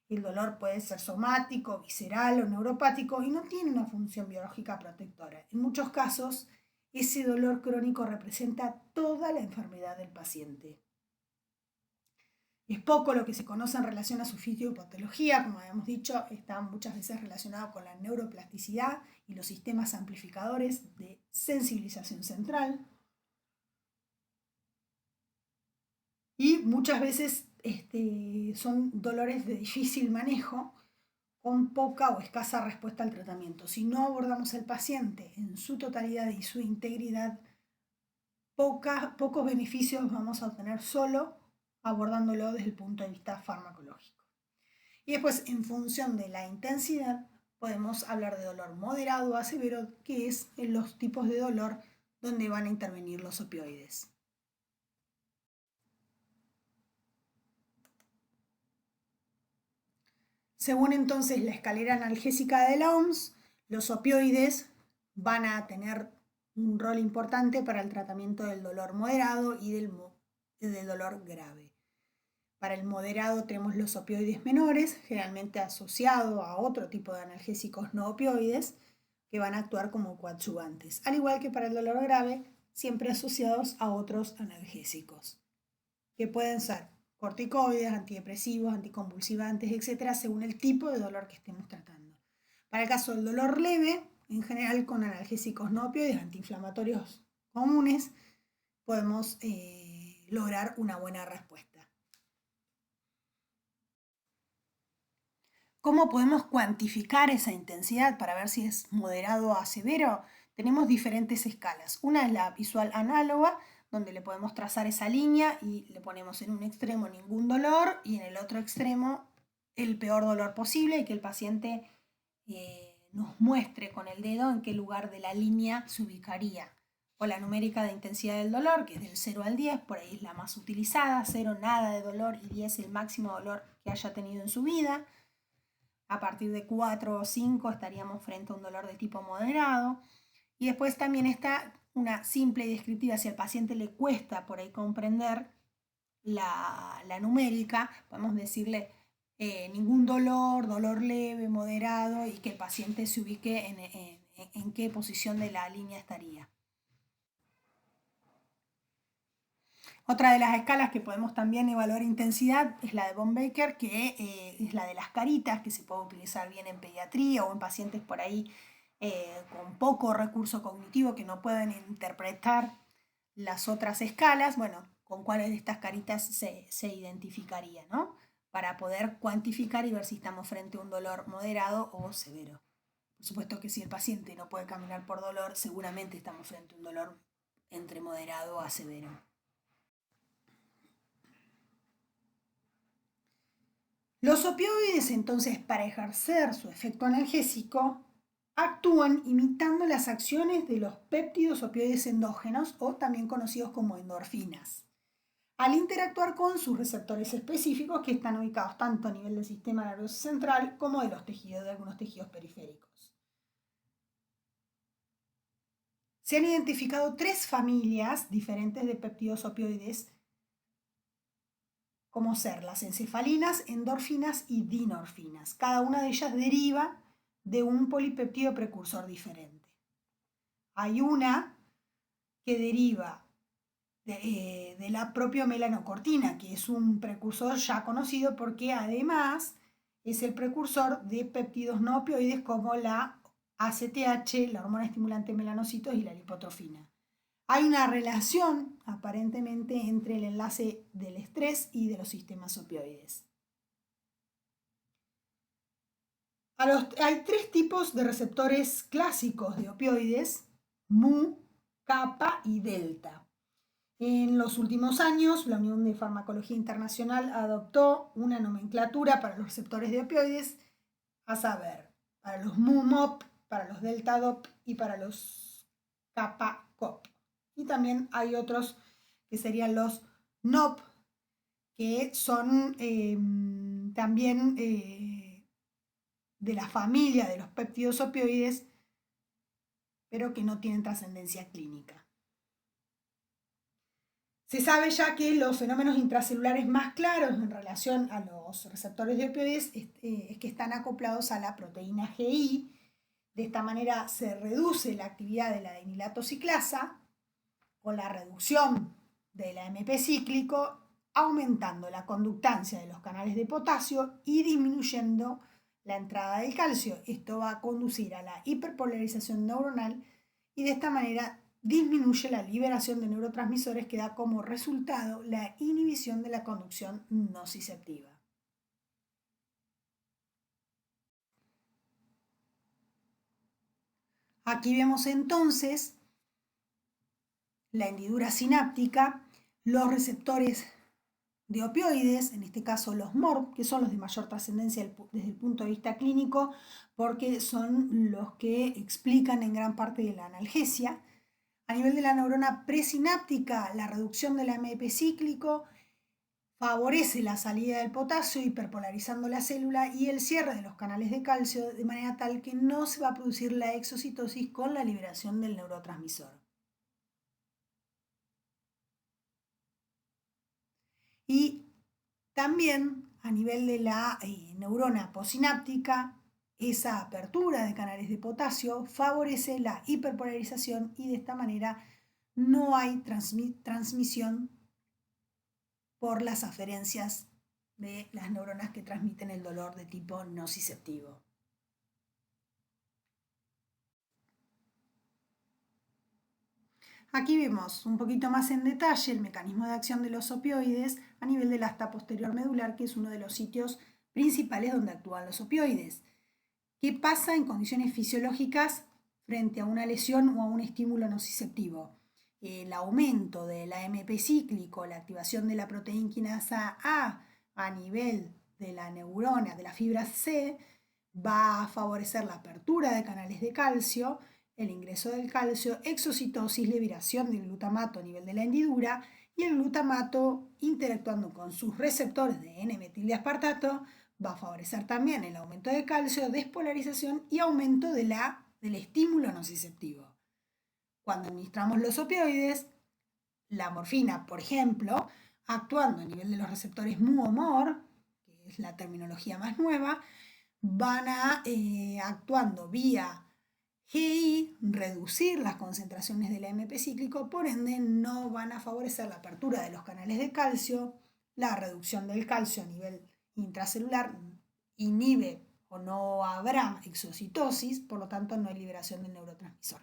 El dolor puede ser somático, visceral o neuropático y no tiene una función biológica protectora. En muchos casos, ese dolor crónico representa toda la enfermedad del paciente. Es poco lo que se conoce en relación a su fisiopatología, como habíamos dicho, está muchas veces relacionado con la neuroplasticidad y los sistemas amplificadores de sensibilización central. Y muchas veces son dolores de difícil manejo con poca o escasa respuesta al tratamiento. Si no abordamos al paciente en su totalidad y su integridad, pocos beneficios vamos a obtener solo abordándolo desde el punto de vista farmacológico. Y después, en función de la intensidad, podemos hablar de dolor moderado a severo, que es en los tipos de dolor donde van a intervenir los opioides. Según entonces la escalera analgésica de la OMS, los opioides van a tener un rol importante para el tratamiento del dolor moderado y del dolor grave. Para el moderado tenemos los opioides menores, generalmente asociados a otro tipo de analgésicos no opioides, que van a actuar como coadyuvantes, al igual que para el dolor grave, siempre asociados a otros analgésicos, que pueden ser corticoides, antidepresivos, anticonvulsivantes, etc., según el tipo de dolor que estemos tratando. Para el caso del dolor leve, en general con analgésicos no opioides, antiinflamatorios comunes, podemos lograr una buena respuesta. ¿Cómo podemos cuantificar esa intensidad para ver si es moderado a severo? Tenemos diferentes escalas. Una es la visual análoga, donde le podemos trazar esa línea y le ponemos en un extremo ningún dolor y en el otro extremo el peor dolor posible y que el paciente nos muestre con el dedo en qué lugar de la línea se ubicaría. O la numérica de intensidad del dolor, que es del 0 al 10, por ahí es la más utilizada, 0 nada de dolor y 10 el máximo dolor que haya tenido en su vida. A partir de 4 o 5 estaríamos frente a un dolor de tipo moderado. Y después también está una simple y descriptiva. Si al paciente le cuesta por ahí comprender la numérica, podemos decirle ningún dolor, dolor leve, moderado, y que el paciente se ubique en qué posición de la línea estaría. Otra de las escalas que podemos también evaluar intensidad es la de von Baker, que es la de las caritas, que se puede utilizar bien en pediatría o en pacientes por ahí con poco recurso cognitivo que no pueden interpretar las otras escalas. Bueno, con cuáles de estas caritas se identificaría, ¿no? Para poder cuantificar y ver si estamos frente a un dolor moderado o severo. Por supuesto que si el paciente no puede caminar por dolor, seguramente estamos frente a un dolor entre moderado a severo. Los opioides, entonces, para ejercer su efecto analgésico, actúan imitando las acciones de los péptidos opioides endógenos, o también conocidos como endorfinas, al interactuar con sus receptores específicos que están ubicados tanto a nivel del sistema nervioso central como de algunos tejidos periféricos. Se han identificado 3 familias diferentes de péptidos opioides como ser las encefalinas, endorfinas y dinorfinas. Cada una de ellas deriva de un polipéptido precursor diferente. Hay una que deriva de la propia melanocortina, que es un precursor ya conocido porque además es el precursor de péptidos no opioides como la ACTH, la hormona estimulante de melanocitos, y la lipotrofina. Hay una relación aparentemente entre el enlace del estrés y de los sistemas opioides. Hay 3 tipos de receptores clásicos de opioides: mu, kappa y delta. En los últimos años, la Unión de Farmacología Internacional adoptó una nomenclatura para los receptores de opioides, a saber, para los mu-MOP, para los delta-DOP y para los kappa-COP. Y también hay otros que serían los NOP, que son también de la familia de los péptidos opioides, pero que no tienen trascendencia clínica. Se sabe ya que los fenómenos intracelulares más claros en relación a los receptores de opioides es que están acoplados a la proteína GI. De esta manera se reduce la actividad de la adenilato ciclasa con la reducción del AMP cíclico, aumentando la conductancia de los canales de potasio y disminuyendo la entrada del calcio. Esto va a conducir a la hiperpolarización neuronal y de esta manera disminuye la liberación de neurotransmisores que da como resultado la inhibición de la conducción nociceptiva. Aquí vemos entonces la hendidura sináptica, los receptores de opioides, en este caso los MORP, que son los de mayor trascendencia desde el punto de vista clínico, porque son los que explican en gran parte de la analgesia. A nivel de la neurona presináptica, la reducción del AMP cíclico favorece la salida del potasio, hiperpolarizando la célula y el cierre de los canales de calcio, de manera tal que no se va a producir la exocitosis con la liberación del neurotransmisor. Y también a nivel de la neurona posináptica, esa apertura de canales de potasio favorece la hiperpolarización y de esta manera no hay transmisión por las aferencias de las neuronas que transmiten el dolor de tipo nociceptivo. Aquí vemos un poquito más en detalle el mecanismo de acción de los opioides a nivel del asta posterior medular, que es uno de los sitios principales donde actúan los opioides. ¿Qué pasa en condiciones fisiológicas frente a una lesión o a un estímulo nociceptivo? El aumento del AMP cíclico, la activación de la proteína quinasa a nivel de la neurona, de la fibra C, va a favorecer la apertura de canales de calcio, el ingreso del calcio, exocitosis, liberación del glutamato a nivel de la hendidura, y el glutamato, interactuando con sus receptores de N-metildiaspartato, va a favorecer también el aumento de calcio, despolarización y aumento del estímulo nociceptivo. Cuando administramos los opioides, la morfina, por ejemplo, actuando a nivel de los receptores mu o MOR, que es la terminología más nueva, van a, actuando vía GI, reducir las concentraciones del AMP cíclico, por ende no van a favorecer la apertura de los canales de calcio, la reducción del calcio a nivel intracelular inhibe o no habrá exocitosis, por lo tanto no hay liberación del neurotransmisor.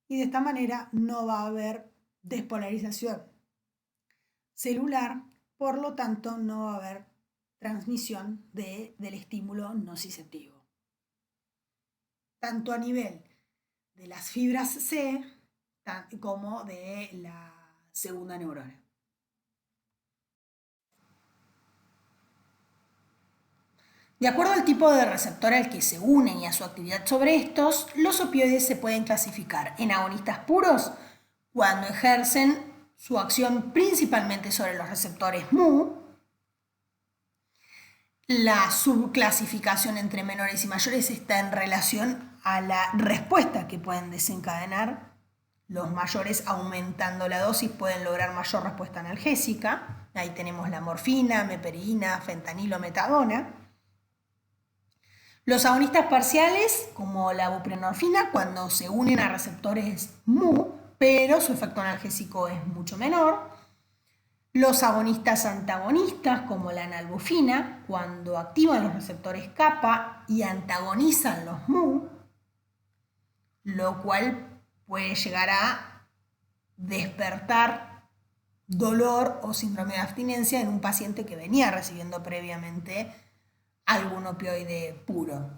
Y de esta manera no va a haber despolarización celular, por lo tanto no va a haber transmisión del estímulo nociceptivo, tanto a nivel de las fibras C como de la segunda neurona. De acuerdo al tipo de receptor al que se unen y a su actividad sobre estos, los opioides se pueden clasificar en agonistas puros cuando ejercen su acción principalmente sobre los receptores mu. La subclasificación entre menores y mayores está en relación a la respuesta que pueden desencadenar. Los mayores, aumentando la dosis, pueden lograr mayor respuesta analgésica. Ahí tenemos la morfina, meperidina, fentanilo, metadona. Los agonistas parciales, como la buprenorfina, cuando se unen a receptores mu, pero su efecto analgésico es mucho menor. Los agonistas antagonistas, como la nalbuphina, cuando activan los receptores kappa y antagonizan los mu, lo cual puede llegar a despertar dolor o síndrome de abstinencia en un paciente que venía recibiendo previamente algún opioide puro.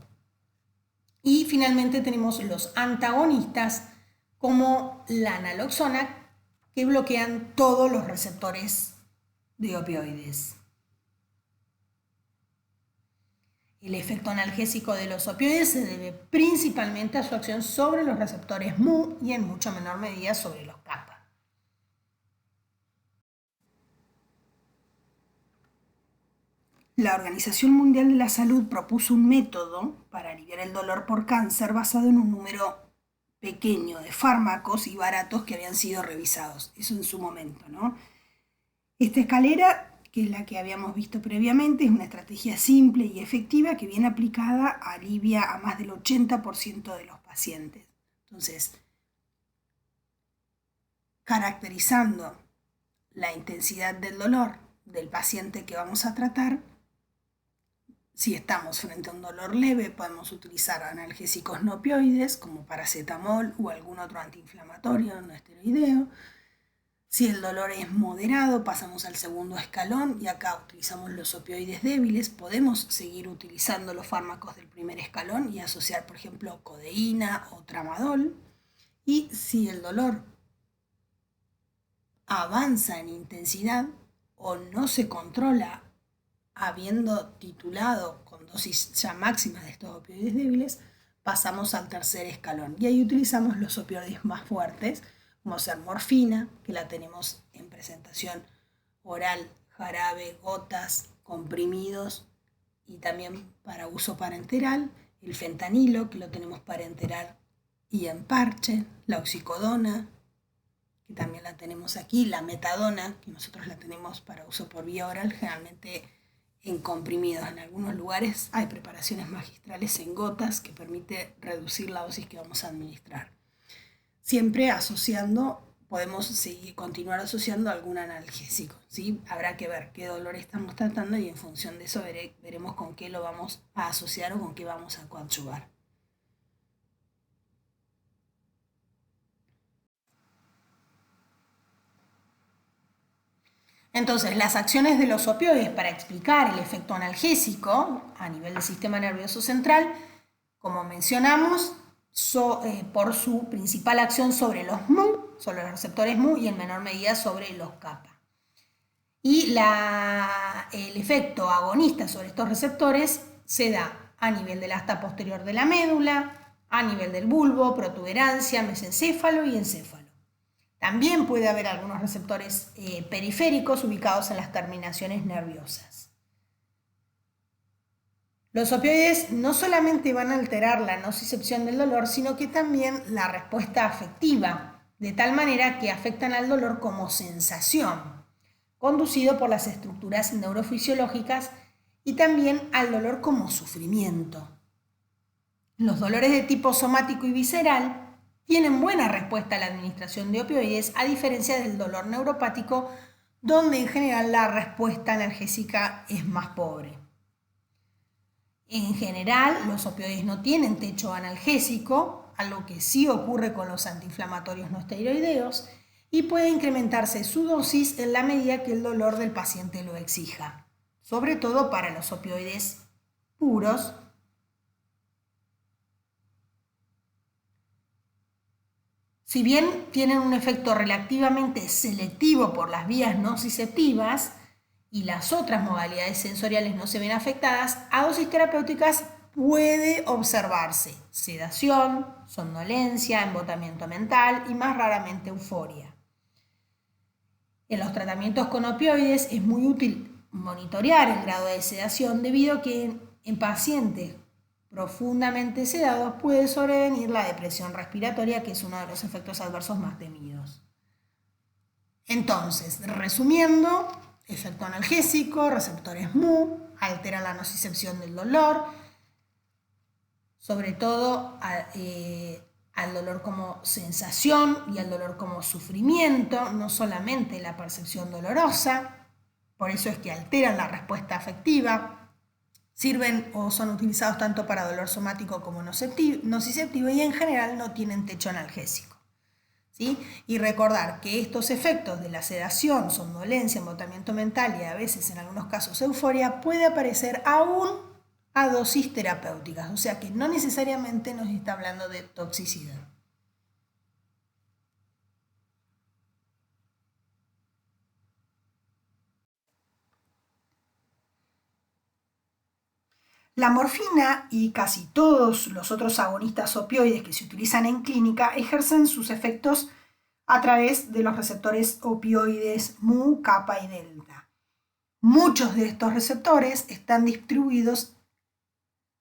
Y finalmente tenemos los antagonistas, como la naloxona, que bloquean todos los receptores de opioides. El efecto analgésico de los opioides se debe principalmente a su acción sobre los receptores mu y en mucho menor medida sobre los kappa. La Organización Mundial de la Salud propuso un método para aliviar el dolor por cáncer basado en un número pequeño de fármacos y baratos que habían sido revisados. Eso en su momento, ¿no? Esta escalera, que es la que habíamos visto previamente, es una estrategia simple y efectiva que bien aplicada alivia a más del 80% de los pacientes. Entonces, caracterizando la intensidad del dolor del paciente que vamos a tratar, si estamos frente a un dolor leve, podemos utilizar analgésicos no opioides como paracetamol o algún otro antiinflamatorio no esteroideo. Si el dolor es moderado, pasamos al segundo escalón y acá utilizamos los opioides débiles. Podemos seguir utilizando los fármacos del primer escalón y asociar, por ejemplo, codeína o tramadol. Y si el dolor avanza en intensidad o no se controla habiendo titulado con dosis ya máximas de estos opioides débiles, pasamos al tercer escalón. Y ahí utilizamos los opioides más fuertes, como ser morfina, que la tenemos en presentación oral, jarabe, gotas, comprimidos y también para uso parenteral, el fentanilo, que lo tenemos parenteral y en parche, la oxicodona, que también la tenemos aquí, la metadona, que nosotros la tenemos para uso por vía oral, generalmente en comprimidos. En algunos lugares hay preparaciones magistrales en gotas que permite reducir la dosis que vamos a administrar. Siempre asociando, podemos continuar asociando algún analgésico, ¿sí? Habrá que ver qué dolor estamos tratando y en función de eso veremos con qué lo vamos a asociar o con qué vamos a coadyuvar. Entonces, las acciones de los opioides para explicar el efecto analgésico a nivel del sistema nervioso central, como mencionamos, por su principal acción sobre los mu, sobre los receptores mu y en menor medida sobre los kappa. Y el efecto agonista sobre estos receptores se da a nivel del asta posterior de la médula, a nivel del bulbo, protuberancia, mesencéfalo y encéfalo. También puede haber algunos receptores periféricos ubicados en las terminaciones nerviosas. Los opioides no solamente van a alterar la nocicepción del dolor, sino que también la respuesta afectiva, de tal manera que afectan al dolor como sensación, conducido por las estructuras neurofisiológicas, y también al dolor como sufrimiento. Los dolores de tipo somático y visceral tienen buena respuesta a la administración de opioides, a diferencia del dolor neuropático, donde en general la respuesta analgésica es más pobre. En general, los opioides no tienen techo analgésico, algo que sí ocurre con los antiinflamatorios no esteroideos, y puede incrementarse su dosis en la medida que el dolor del paciente lo exija, sobre todo para los opioides puros. Si bien tienen un efecto relativamente selectivo por las vías nociceptivas y las otras modalidades sensoriales no se ven afectadas, a dosis terapéuticas puede observarse sedación, somnolencia, embotamiento mental y más raramente euforia. En los tratamientos con opioides es muy útil monitorear el grado de sedación debido a que en pacientes profundamente sedados puede sobrevenir la depresión respiratoria, que es uno de los efectos adversos más temidos. Entonces, resumiendo, efecto analgésico, receptores mu, altera la nocicepción del dolor, sobre todo al dolor como sensación y al dolor como sufrimiento, no solamente la percepción dolorosa, por eso es que alteran la respuesta afectiva, sirven o son utilizados tanto para dolor somático como nociceptivo y en general no tienen techo analgésico. ¿Sí? Y recordar que estos efectos de la sedación, somnolencia, embotamiento mental y a veces en algunos casos euforia puede aparecer aún a dosis terapéuticas, o sea que no necesariamente nos está hablando de toxicidad. La morfina y casi todos los otros agonistas opioides que se utilizan en clínica ejercen sus efectos a través de los receptores opioides mu, kappa y delta. Muchos de estos receptores están distribuidos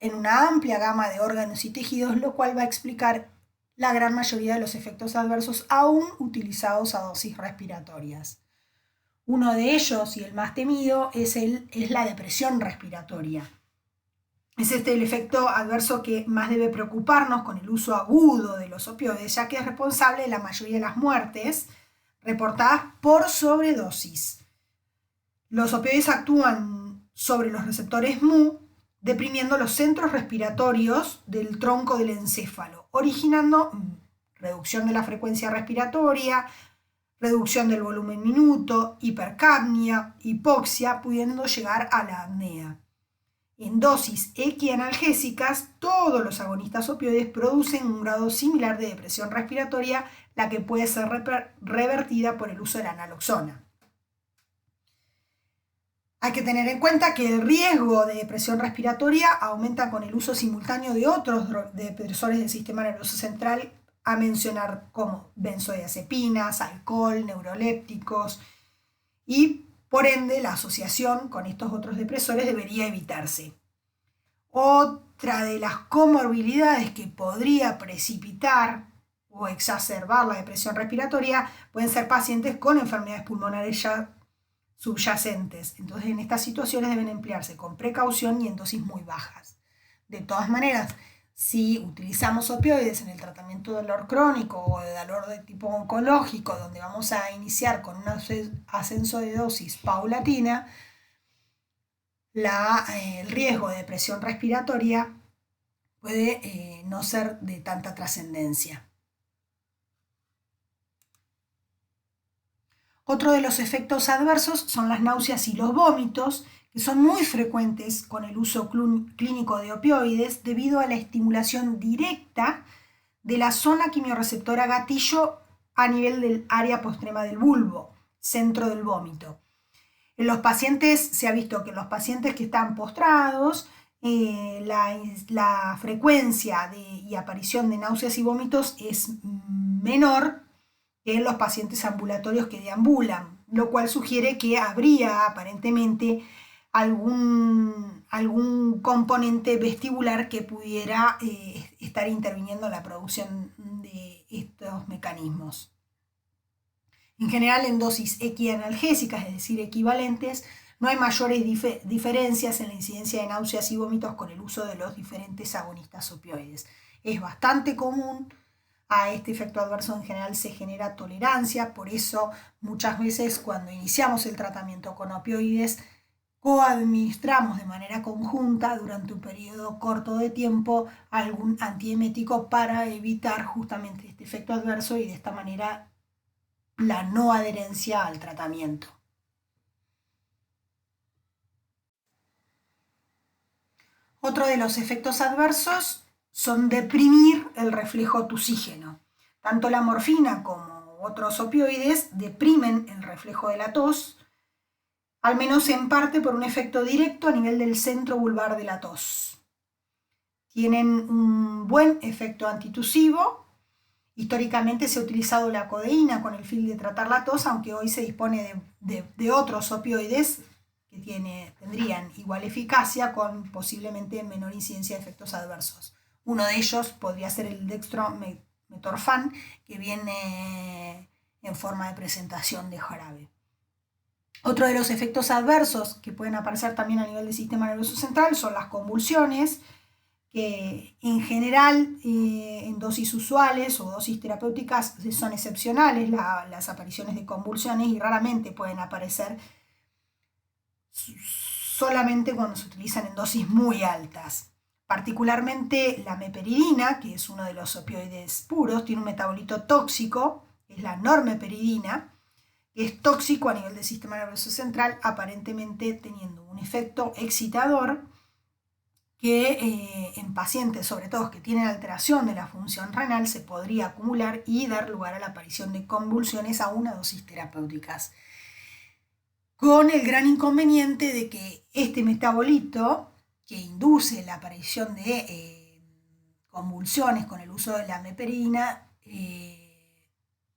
en una amplia gama de órganos y tejidos, lo cual va a explicar la gran mayoría de los efectos adversos aún utilizados a dosis respiratorias. Uno de ellos, y el más temido, es la depresión respiratoria. Es el efecto adverso que más debe preocuparnos con el uso agudo de los opioides, ya que es responsable de la mayoría de las muertes reportadas por sobredosis. Los opioides actúan sobre los receptores mu, deprimiendo los centros respiratorios del tronco del encéfalo, originando reducción de la frecuencia respiratoria, reducción del volumen minuto, hipercapnia, hipoxia, pudiendo llegar a la apnea. En dosis equianalgésicas, todos los agonistas opioides producen un grado similar de depresión respiratoria, la que puede ser revertida por el uso de la naloxona. Hay que tener en cuenta que el riesgo de depresión respiratoria aumenta con el uso simultáneo de otros depresores del sistema nervioso central, a mencionar como benzodiazepinas, alcohol, neurolépticos, y por ende la asociación con estos otros depresores debería evitarse. Otra de las comorbilidades que podría precipitar o exacerbar la depresión respiratoria pueden ser pacientes con enfermedades pulmonares ya subyacentes. Entonces, en estas situaciones deben emplearse con precaución y en dosis muy bajas. De todas maneras, si utilizamos opioides en el tratamiento de dolor crónico o de dolor de tipo oncológico, donde vamos a iniciar con un ascenso de dosis paulatina, el riesgo de depresión respiratoria puede no ser de tanta trascendencia. Otro de los efectos adversos son las náuseas y los vómitos, que son muy frecuentes con el uso clínico de opioides debido a la estimulación directa de la zona quimiorreceptora gatillo a nivel del área postrema del bulbo, centro del vómito. En los pacientes, se ha visto que en los pacientes que están postrados, la frecuencia y aparición de náuseas y vómitos es menor que en los pacientes ambulatorios que deambulan, lo cual sugiere que habría aparentemente algún componente vestibular que pudiera estar interviniendo en la producción de estos mecanismos. En general, en dosis equianalgésicas, es decir, equivalentes, no hay mayores diferencias en la incidencia de náuseas y vómitos con el uso de los diferentes agonistas opioides. Es bastante común. A este efecto adverso en general se genera tolerancia, por eso muchas veces cuando iniciamos el tratamiento con opioides coadministramos de manera conjunta durante un periodo corto de tiempo algún antiemético para evitar justamente este efecto adverso y de esta manera la no adherencia al tratamiento. Otro de los efectos adversos son deprimir el reflejo tusígeno. Tanto la morfina como otros opioides deprimen el reflejo de la tos, al menos en parte por un efecto directo a nivel del centro vulvar de la tos. Tienen un buen efecto antitusivo. Históricamente se ha utilizado la codeína con el fin de tratar la tos, aunque hoy se dispone de otros opioides que tendrían igual eficacia con posiblemente menor incidencia de efectos adversos. Uno de ellos podría ser el dextrometorfán, que viene en forma de presentación de jarabe. Otro de los efectos adversos que pueden aparecer también a nivel del sistema nervioso central son las convulsiones, que en general en dosis usuales o dosis terapéuticas son excepcionales las apariciones de convulsiones y raramente pueden aparecer solamente cuando se utilizan en dosis muy altas. Particularmente la meperidina, que es uno de los opioides puros, tiene un metabolito tóxico, es la normeperidina, que es tóxico a nivel del sistema nervioso central, aparentemente teniendo un efecto excitador que en pacientes, sobre todo que tienen alteración de la función renal, se podría acumular y dar lugar a la aparición de convulsiones a una dosis terapéuticas. Con el gran inconveniente de que este metabolito que induce la aparición de convulsiones con el uso de la meperidina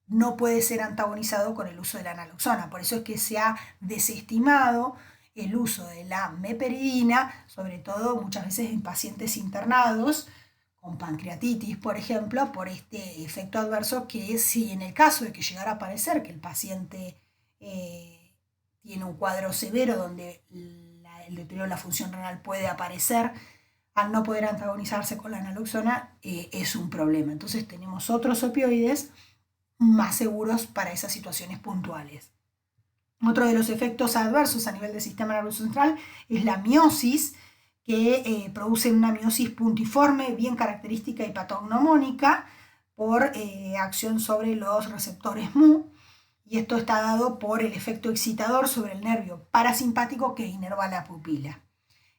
no puede ser antagonizado con el uso de la naloxona. Por eso es que se ha desestimado el uso de la meperidina, sobre todo muchas veces en pacientes internados con pancreatitis, por ejemplo, por este efecto adverso que si en el caso de que llegara a aparecer que el paciente tiene un cuadro severo donde el deterioro de la función renal puede aparecer, al no poder antagonizarse con la naloxona, es un problema. Entonces tenemos otros opioides más seguros para esas situaciones puntuales. Otro de los efectos adversos a nivel del sistema nervioso central es la miosis, que produce una miosis puntiforme, bien característica y patognomónica por acción sobre los receptores Mu, y esto está dado por el efecto excitador sobre el nervio parasimpático que inerva la pupila.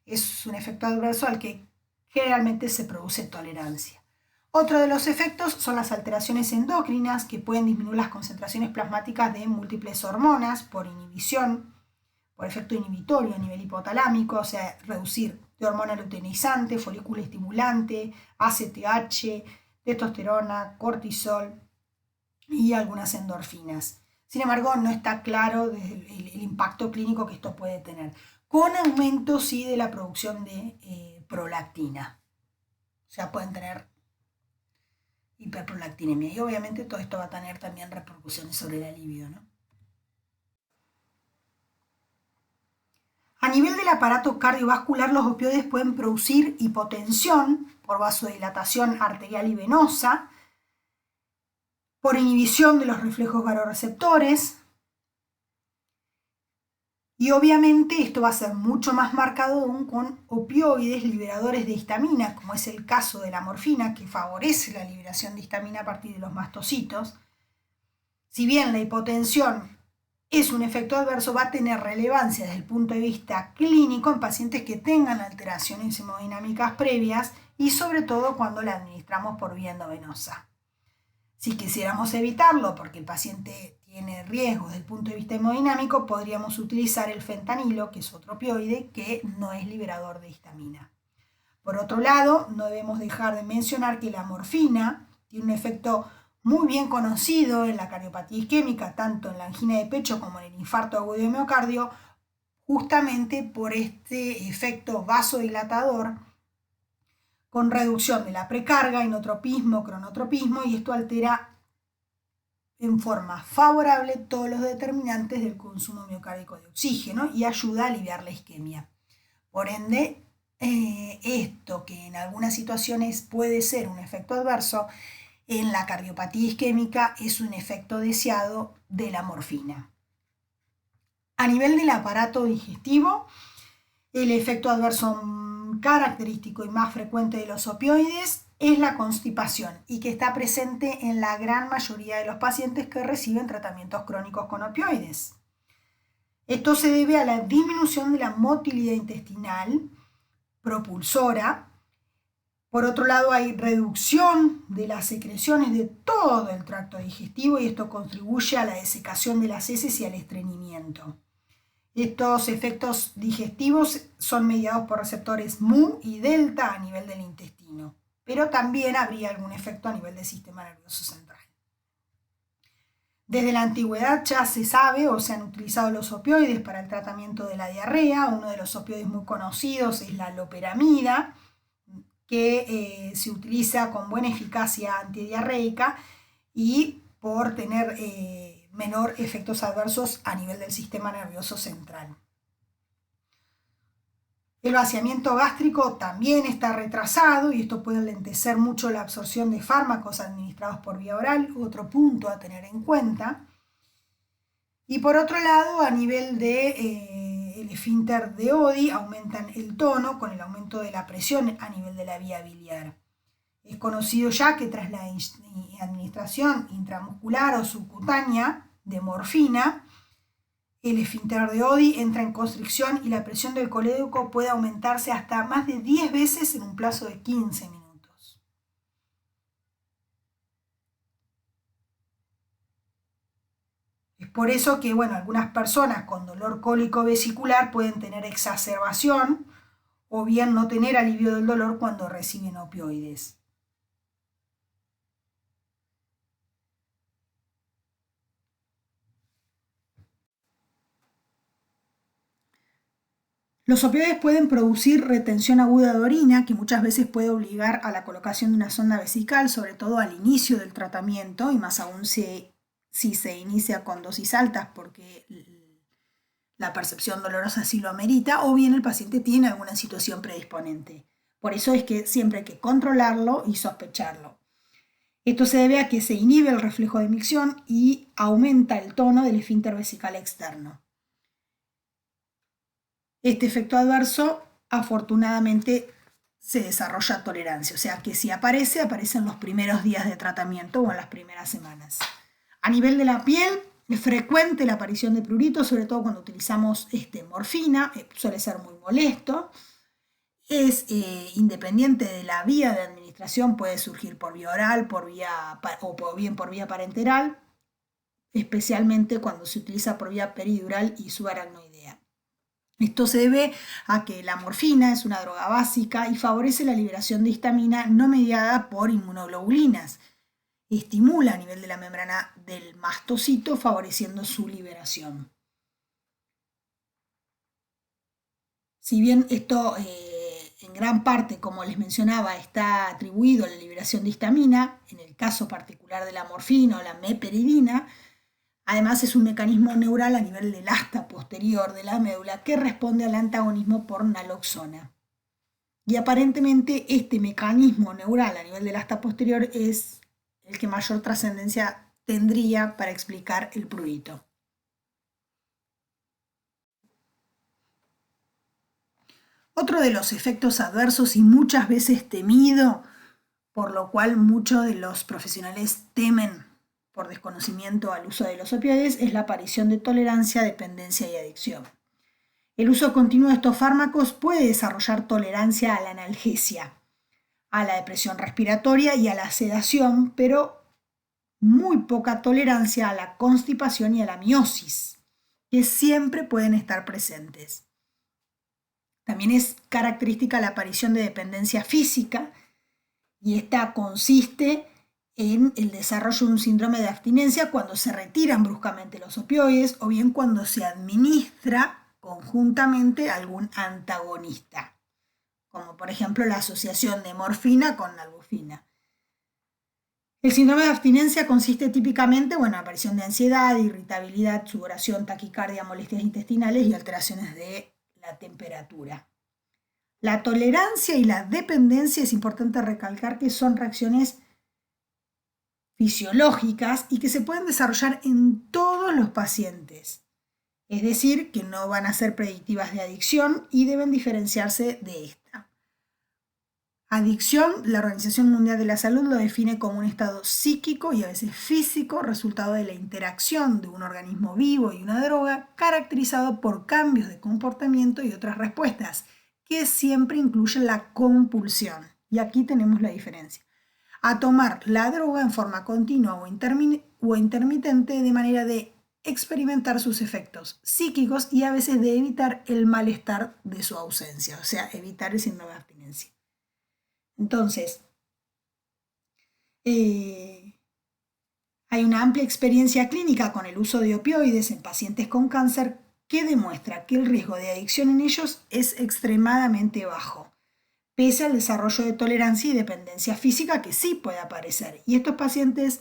Es un efecto adverso al que generalmente se produce tolerancia. Otro de los efectos son las alteraciones endocrinas que pueden disminuir las concentraciones plasmáticas de múltiples hormonas por inhibición, por efecto inhibitorio a nivel hipotalámico, o sea, reducir de hormona luteinizante, folículo estimulante, ACTH, testosterona, cortisol y algunas endorfinas. Sin embargo, no está claro el impacto clínico que esto puede tener, con aumento sí de la producción de prolactina. O sea, pueden tener hiperprolactinemia y obviamente todo esto va a tener también repercusiones sobre la libido, ¿no? A nivel del aparato cardiovascular, los opioides pueden producir hipotensión por vasodilatación arterial y venosa, por inhibición de los reflejos vasoreceptores, y obviamente esto va a ser mucho más marcado aún con opioides liberadores de histamina, como es el caso de la morfina, que favorece la liberación de histamina a partir de los mastocitos. Si bien la hipotensión es un efecto adverso, va a tener relevancia desde el punto de vista clínico en pacientes que tengan alteraciones hemodinámicas previas y sobre todo cuando la administramos por vía endovenosa. Si quisiéramos evitarlo porque el paciente tiene riesgos desde el punto de vista hemodinámico, podríamos utilizar el fentanilo, que es otro opioide que no es liberador de histamina. Por otro lado, no debemos dejar de mencionar que la morfina tiene un efecto muy bien conocido en la cardiopatía isquémica, tanto en la angina de pecho como en el infarto agudo de miocardio, justamente por este efecto vasodilatador con reducción de la precarga, inotropismo, cronotropismo, y esto altera en forma favorable todos los determinantes del consumo miocárdico de oxígeno y ayuda a aliviar la isquemia. Por ende, esto que en algunas situaciones puede ser un efecto adverso, en la cardiopatía isquémica es un efecto deseado de la morfina. A nivel del aparato digestivo, el efecto adverso característico y más frecuente de los opioides es la constipación y que está presente en la gran mayoría de los pacientes que reciben tratamientos crónicos con opioides. Esto se debe a la disminución de la motilidad intestinal propulsora. Por otro lado, hay reducción de las secreciones de todo el tracto digestivo y esto contribuye a la desecación de las heces y al estreñimiento. Estos efectos digestivos son mediados por receptores Mu y delta a nivel del intestino, pero también habría algún efecto a nivel del sistema nervioso central. Desde la antigüedad ya se sabe o se han utilizado los opioides para el tratamiento de la diarrea. Uno de los opioides muy conocidos es la loperamida, que se utiliza con buena eficacia antidiarreica y por tener menor efectos adversos a nivel del sistema nervioso central. El vaciamiento gástrico también está retrasado y esto puede alentecer mucho la absorción de fármacos administrados por vía oral, otro punto a tener en cuenta. Y por otro lado, a nivel de el esfínter de Oddi, aumentan el tono con el aumento de la presión a nivel de la vía biliar. Es conocido ya que tras la administración intramuscular o subcutánea de morfina, el esfínter de Oddi entra en constricción y la presión del colédoco puede aumentarse hasta más de 10 veces en un plazo de 15 minutos. Es por eso que, algunas personas con dolor cólico vesicular pueden tener exacerbación o bien no tener alivio del dolor cuando reciben opioides. Los opioides pueden producir retención aguda de orina, que muchas veces puede obligar a la colocación de una sonda vesical, sobre todo al inicio del tratamiento, y más aún si se inicia con dosis altas porque la percepción dolorosa sí lo amerita, o bien el paciente tiene alguna situación predisponente. Por eso es que siempre hay que controlarlo y sospecharlo. Esto se debe a que se inhibe el reflejo de micción y aumenta el tono del esfínter vesical externo. Este efecto adverso, afortunadamente, se desarrolla tolerancia, o sea que si aparece en los primeros días de tratamiento o en las primeras semanas. A nivel de la piel, es frecuente la aparición de pruritos, sobre todo cuando utilizamos morfina, suele ser muy molesto. Es independiente de la vía de administración, puede surgir por vía oral o bien por vía parenteral, especialmente cuando se utiliza por vía peridural y subaracnoidea. Esto se debe a que la morfina es una droga básica y favorece la liberación de histamina no mediada por inmunoglobulinas. Estimula a nivel de la membrana del mastocito, favoreciendo su liberación. Si bien esto en gran parte, como les mencionaba, está atribuido a la liberación de histamina, en el caso particular de la morfina o la meperidina, además es un mecanismo neural a nivel del asta posterior de la médula que responde al antagonismo por naloxona. Y aparentemente este mecanismo neural a nivel del asta posterior es el que mayor trascendencia tendría para explicar el prurito. Otro de los efectos adversos y muchas veces temido, por lo cual muchos de los profesionales temen por desconocimiento al uso de los opioides, es la aparición de tolerancia, dependencia y adicción. El uso continuo de estos fármacos puede desarrollar tolerancia a la analgesia, a la depresión respiratoria y a la sedación, pero muy poca tolerancia a la constipación y a la miosis, que siempre pueden estar presentes. También es característica la aparición de dependencia física, y esta consiste en el desarrollo de un síndrome de abstinencia cuando se retiran bruscamente los opioides o bien cuando se administra conjuntamente algún antagonista, como por ejemplo la asociación de morfina con nalbuphina. El síndrome de abstinencia consiste típicamente en aparición de ansiedad, irritabilidad, sudoración, taquicardia, molestias intestinales y alteraciones de la temperatura. La tolerancia y la dependencia es importante recalcar que son reacciones fisiológicas y que se pueden desarrollar en todos los pacientes. Es decir, que no van a ser predictivas de adicción y deben diferenciarse de esta. Adicción, la Organización Mundial de la Salud lo define como un estado psíquico y a veces físico resultado de la interacción de un organismo vivo y una droga caracterizado por cambios de comportamiento y otras respuestas, que siempre incluyen la compulsión. Y aquí tenemos la diferencia. A tomar la droga en forma continua o intermitente de manera de experimentar sus efectos psíquicos y a veces de evitar el malestar de su ausencia, o sea, evitar el síndrome de abstinencia. Entonces, hay una amplia experiencia clínica con el uso de opioides en pacientes con cáncer que demuestra que el riesgo de adicción en ellos es extremadamente bajo, pese al desarrollo de tolerancia y dependencia física que sí puede aparecer. Y estos pacientes,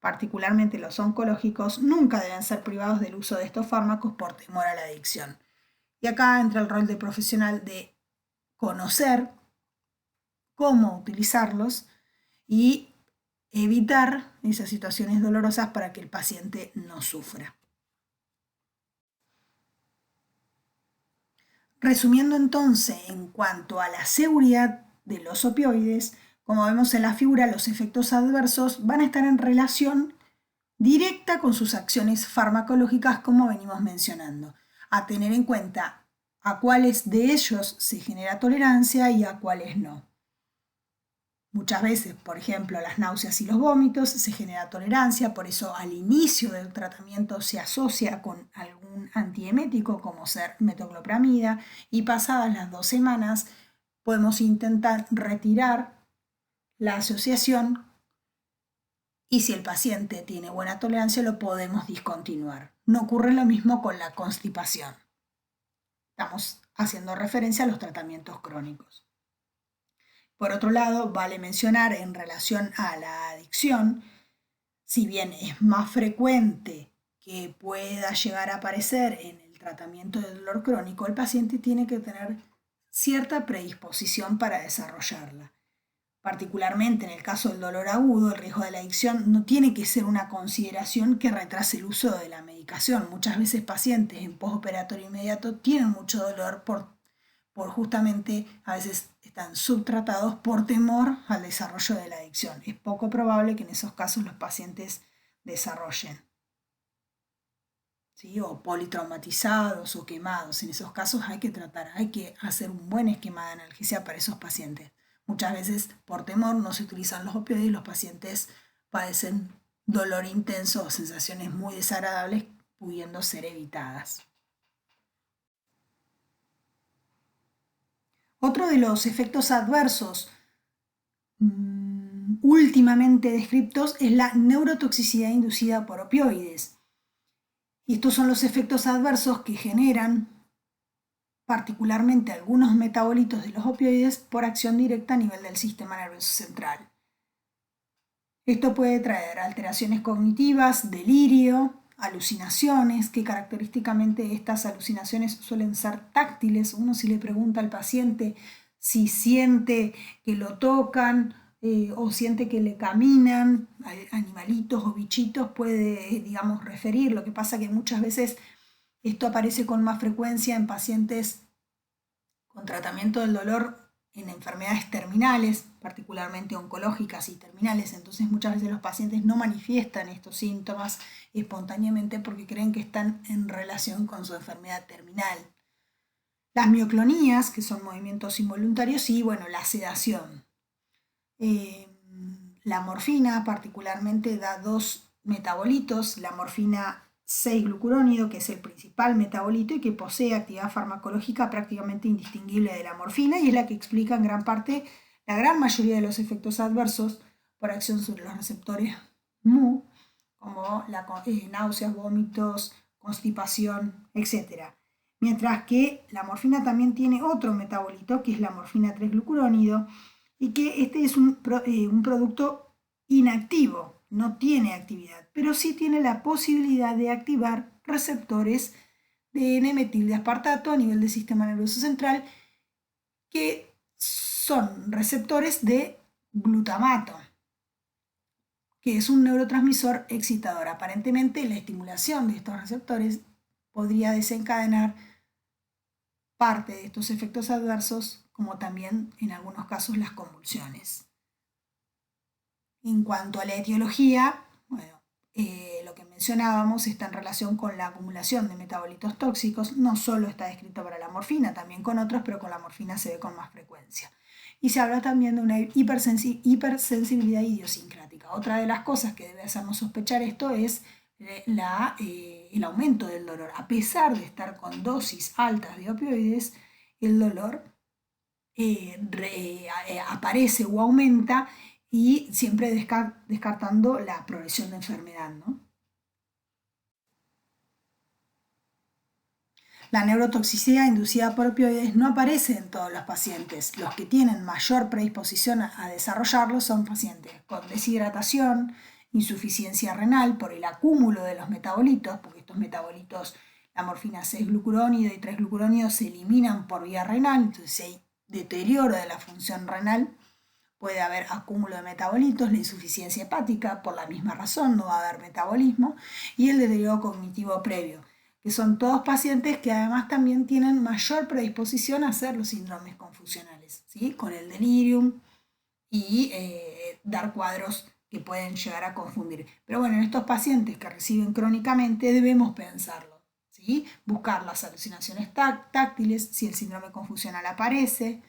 particularmente los oncológicos, nunca deben ser privados del uso de estos fármacos por temor a la adicción. Y acá entra el rol del profesional de conocer cómo utilizarlos y evitar esas situaciones dolorosas para que el paciente no sufra. Resumiendo entonces, en cuanto a la seguridad de los opioides, como vemos en la figura, los efectos adversos van a estar en relación directa con sus acciones farmacológicas, como venimos mencionando. A tener en cuenta a cuáles de ellos se genera tolerancia y a cuáles no. Muchas veces, por ejemplo, las náuseas y los vómitos se genera tolerancia, por eso al inicio del tratamiento se asocia con algún antiemético como ser metoclopramida y pasadas las 2 semanas podemos intentar retirar la asociación y si el paciente tiene buena tolerancia lo podemos discontinuar. No ocurre lo mismo con la constipación. Estamos haciendo referencia a los tratamientos crónicos. Por otro lado, vale mencionar en relación a la adicción, si bien es más frecuente que pueda llegar a aparecer en el tratamiento del dolor crónico, el paciente tiene que tener cierta predisposición para desarrollarla. Particularmente en el caso del dolor agudo, el riesgo de la adicción no tiene que ser una consideración que retrase el uso de la medicación. Muchas veces pacientes en postoperatorio inmediato tienen mucho dolor por justamente a veces están subtratados por temor al desarrollo de la adicción. Es poco probable que en esos casos los pacientes desarrollen, ¿sí? O politraumatizados o quemados. En esos casos hay que hacer un buen esquema de analgesia para esos pacientes. Muchas veces por temor no se utilizan los opioides y los pacientes padecen dolor intenso o sensaciones muy desagradables pudiendo ser evitadas. Otro de los efectos adversos últimamente descritos es la neurotoxicidad inducida por opioides. Y estos son los efectos adversos que generan particularmente algunos metabolitos de los opioides por acción directa a nivel del sistema nervioso central. Esto puede traer alteraciones cognitivas, delirio, alucinaciones, que característicamente estas alucinaciones suelen ser táctiles. Uno si le pregunta al paciente si siente que lo tocan o siente que le caminan, animalitos o bichitos, puede, digamos, referir. Lo que pasa que muchas veces esto aparece con más frecuencia en pacientes con tratamiento del dolor en enfermedades terminales, particularmente oncológicas y terminales. Entonces muchas veces los pacientes no manifiestan estos síntomas espontáneamente porque creen que están en relación con su enfermedad terminal. Las mioclonías, que son movimientos involuntarios, y bueno, la sedación. La morfina particularmente da 2 metabolitos, la morfina 6-glucurónido, que es el principal metabolito y que posee actividad farmacológica prácticamente indistinguible de la morfina y es la que explica en gran parte la gran mayoría de los efectos adversos por acción sobre los receptores mu, como náuseas, vómitos, constipación, etc. Mientras que la morfina también tiene otro metabolito, que es la morfina 3-glucurónido, y que este es un producto inactivo, no tiene actividad, pero sí tiene la posibilidad de activar receptores de N-metildeaspartato a nivel del sistema nervioso central, que son receptores de glutamato, que es un neurotransmisor excitador. Aparentemente, la estimulación de estos receptores podría desencadenar parte de estos efectos adversos, como también en algunos casos las convulsiones. En cuanto a la etiología, bueno, lo que mencionábamos está en relación con la acumulación de metabolitos tóxicos. No solo está descrito para la morfina, también con otros, pero con la morfina se ve con más frecuencia. Y se habla también de una hipersensibilidad idiosincrática. Otra de las cosas que debe hacernos sospechar esto es el aumento del dolor. A pesar de estar con dosis altas de opioides, el dolor aparece o aumenta y siempre descartando la progresión de enfermedad, ¿no? La neurotoxicidad inducida por opioides no aparece en todos los pacientes. Los que tienen mayor predisposición a desarrollarlo son pacientes con deshidratación, insuficiencia renal por el acúmulo de los metabolitos, porque estos metabolitos, la morfina 6-glucurónido y 3-glucurónido, se eliminan por vía renal, entonces hay deterioro de la función renal, puede haber acúmulo de metabolitos, la insuficiencia hepática, por la misma razón, no va a haber metabolismo, y el deterioro cognitivo previo, que son todos pacientes que además también tienen mayor predisposición a hacer los síndromes confusionales, ¿sí? Con el delirium y dar cuadros que pueden llegar a confundir. Pero bueno, en estos pacientes que reciben crónicamente debemos pensarlo, ¿sí? Buscar las alucinaciones táctiles, si el síndrome confusional aparece,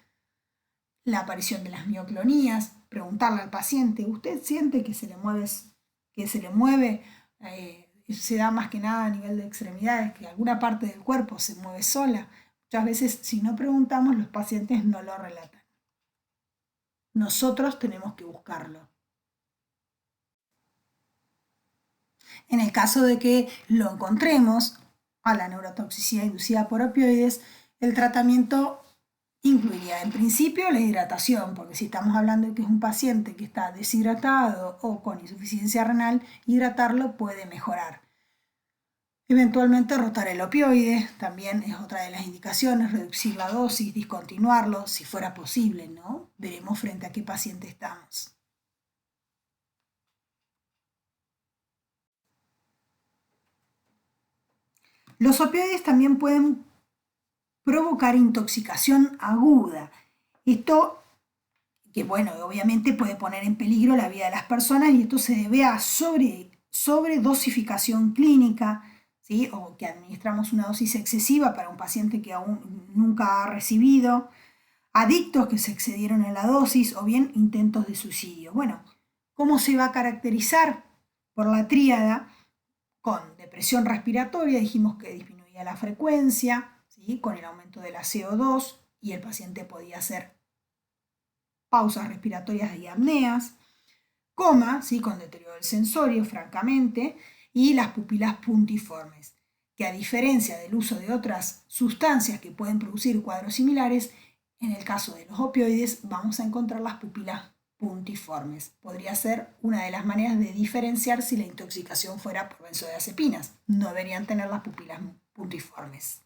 la aparición de las mioclonías, preguntarle al paciente, ¿usted siente que se le mueve? Se da más que nada a nivel de extremidades, que alguna parte del cuerpo se mueve sola. Muchas veces, si no preguntamos, los pacientes no lo relatan. Nosotros tenemos que buscarlo. En el caso de que lo encontremos a la neurotoxicidad inducida por opioides, el tratamiento incluiría en principio la hidratación, porque si estamos hablando de que es un paciente que está deshidratado o con insuficiencia renal, hidratarlo puede mejorar. Eventualmente rotar el opioide también es otra de las indicaciones, reducir la dosis, discontinuarlo, si fuera posible, ¿no? Veremos frente a qué paciente estamos. Los opioides también pueden provocar intoxicación aguda. Esto, que bueno, obviamente puede poner en peligro la vida de las personas, y esto se debe a sobredosificación clínica, ¿sí? O que administramos una dosis excesiva para un paciente que aún nunca ha recibido, adictos que se excedieron en la dosis o bien intentos de suicidio. Bueno, ¿cómo se va a caracterizar? Por la tríada, con depresión respiratoria, dijimos que disminuía la frecuencia, ¿sí? Con el aumento de la CO2 y el paciente podía hacer pausas respiratorias y apneas, coma, ¿sí? Con deterioro del sensorio, francamente, y las pupilas puntiformes, que a diferencia del uso de otras sustancias que pueden producir cuadros similares, en el caso de los opioides vamos a encontrar las pupilas puntiformes. Podría ser una de las maneras de diferenciar si la intoxicación fuera por benzodiazepinas. No deberían tener las pupilas puntiformes.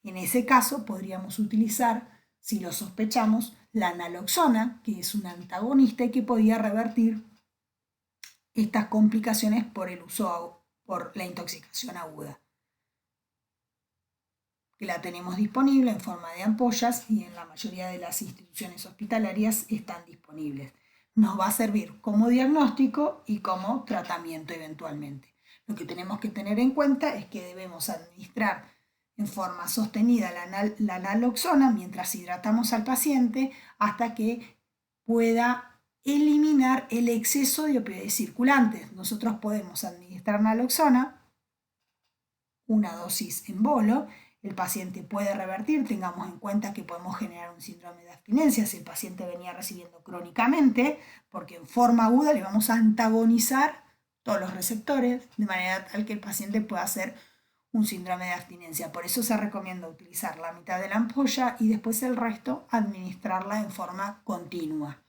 En ese caso podríamos utilizar, si lo sospechamos, la naloxona, que es un antagonista y que podía revertir estas complicaciones por el uso, por la intoxicación aguda, que la tenemos disponible en forma de ampollas y en la mayoría de las instituciones hospitalarias están disponibles. Nos va a servir como diagnóstico y como tratamiento eventualmente. Lo que tenemos que tener en cuenta es que debemos administrar en forma sostenida la naloxona mientras hidratamos al paciente hasta que pueda eliminar el exceso de opioides circulantes. Nosotros podemos administrar naloxona, una dosis en bolo, el paciente puede revertir, tengamos en cuenta que podemos generar un síndrome de abstinencia si el paciente venía recibiendo crónicamente, porque en forma aguda le vamos a antagonizar todos los receptores, de manera tal que el paciente pueda hacer un síndrome de abstinencia. Por eso se recomienda utilizar la mitad de la ampolla y después el resto administrarla en forma continua.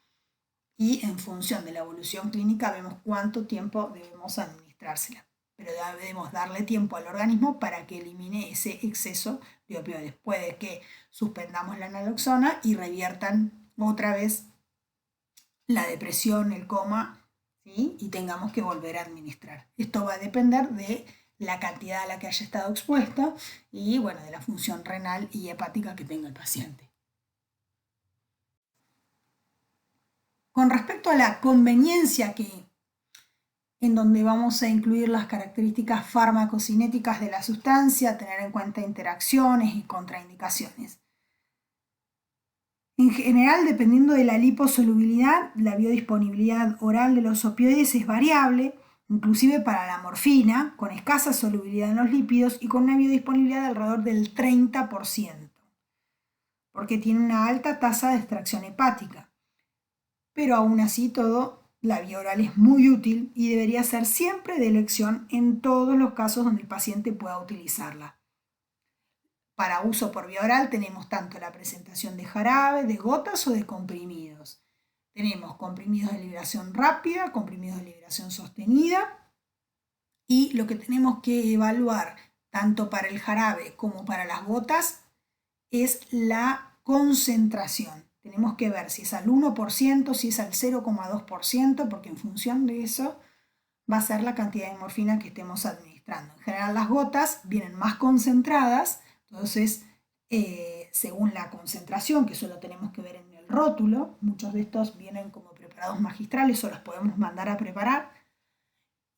Y en función de la evolución clínica vemos cuánto tiempo debemos administrársela. Pero debemos darle tiempo al organismo para que elimine ese exceso de opioides. Puede que suspendamos la naloxona y reviertan otra vez la depresión, el coma, ¿sí? Y tengamos que volver a administrar. Esto va a depender de la cantidad a la que haya estado expuesta y bueno, de la función renal y hepática que tenga el paciente. Con respecto a la conveniencia en donde vamos a incluir las características farmacocinéticas de la sustancia, tener en cuenta interacciones y contraindicaciones. En general, dependiendo de la liposolubilidad, la biodisponibilidad oral de los opioides es variable, inclusive para la morfina, con escasa solubilidad en los lípidos y con una biodisponibilidad de alrededor del 30%, porque tiene una alta tasa de extracción hepática. Pero aún así la vía oral es muy útil y debería ser siempre de elección en todos los casos donde el paciente pueda utilizarla. Para uso por vía oral tenemos tanto la presentación de jarabe, de gotas o de comprimidos. Tenemos comprimidos de liberación rápida, comprimidos de liberación sostenida, y lo que tenemos que evaluar tanto para el jarabe como para las gotas es la concentración. Tenemos que ver si es al 1%, si es al 0,2%, porque en función de eso va a ser la cantidad de morfina que estemos administrando. En general las gotas vienen más concentradas, entonces según la concentración, que eso lo tenemos que ver en el rótulo, muchos de estos vienen como preparados magistrales o los podemos mandar a preparar,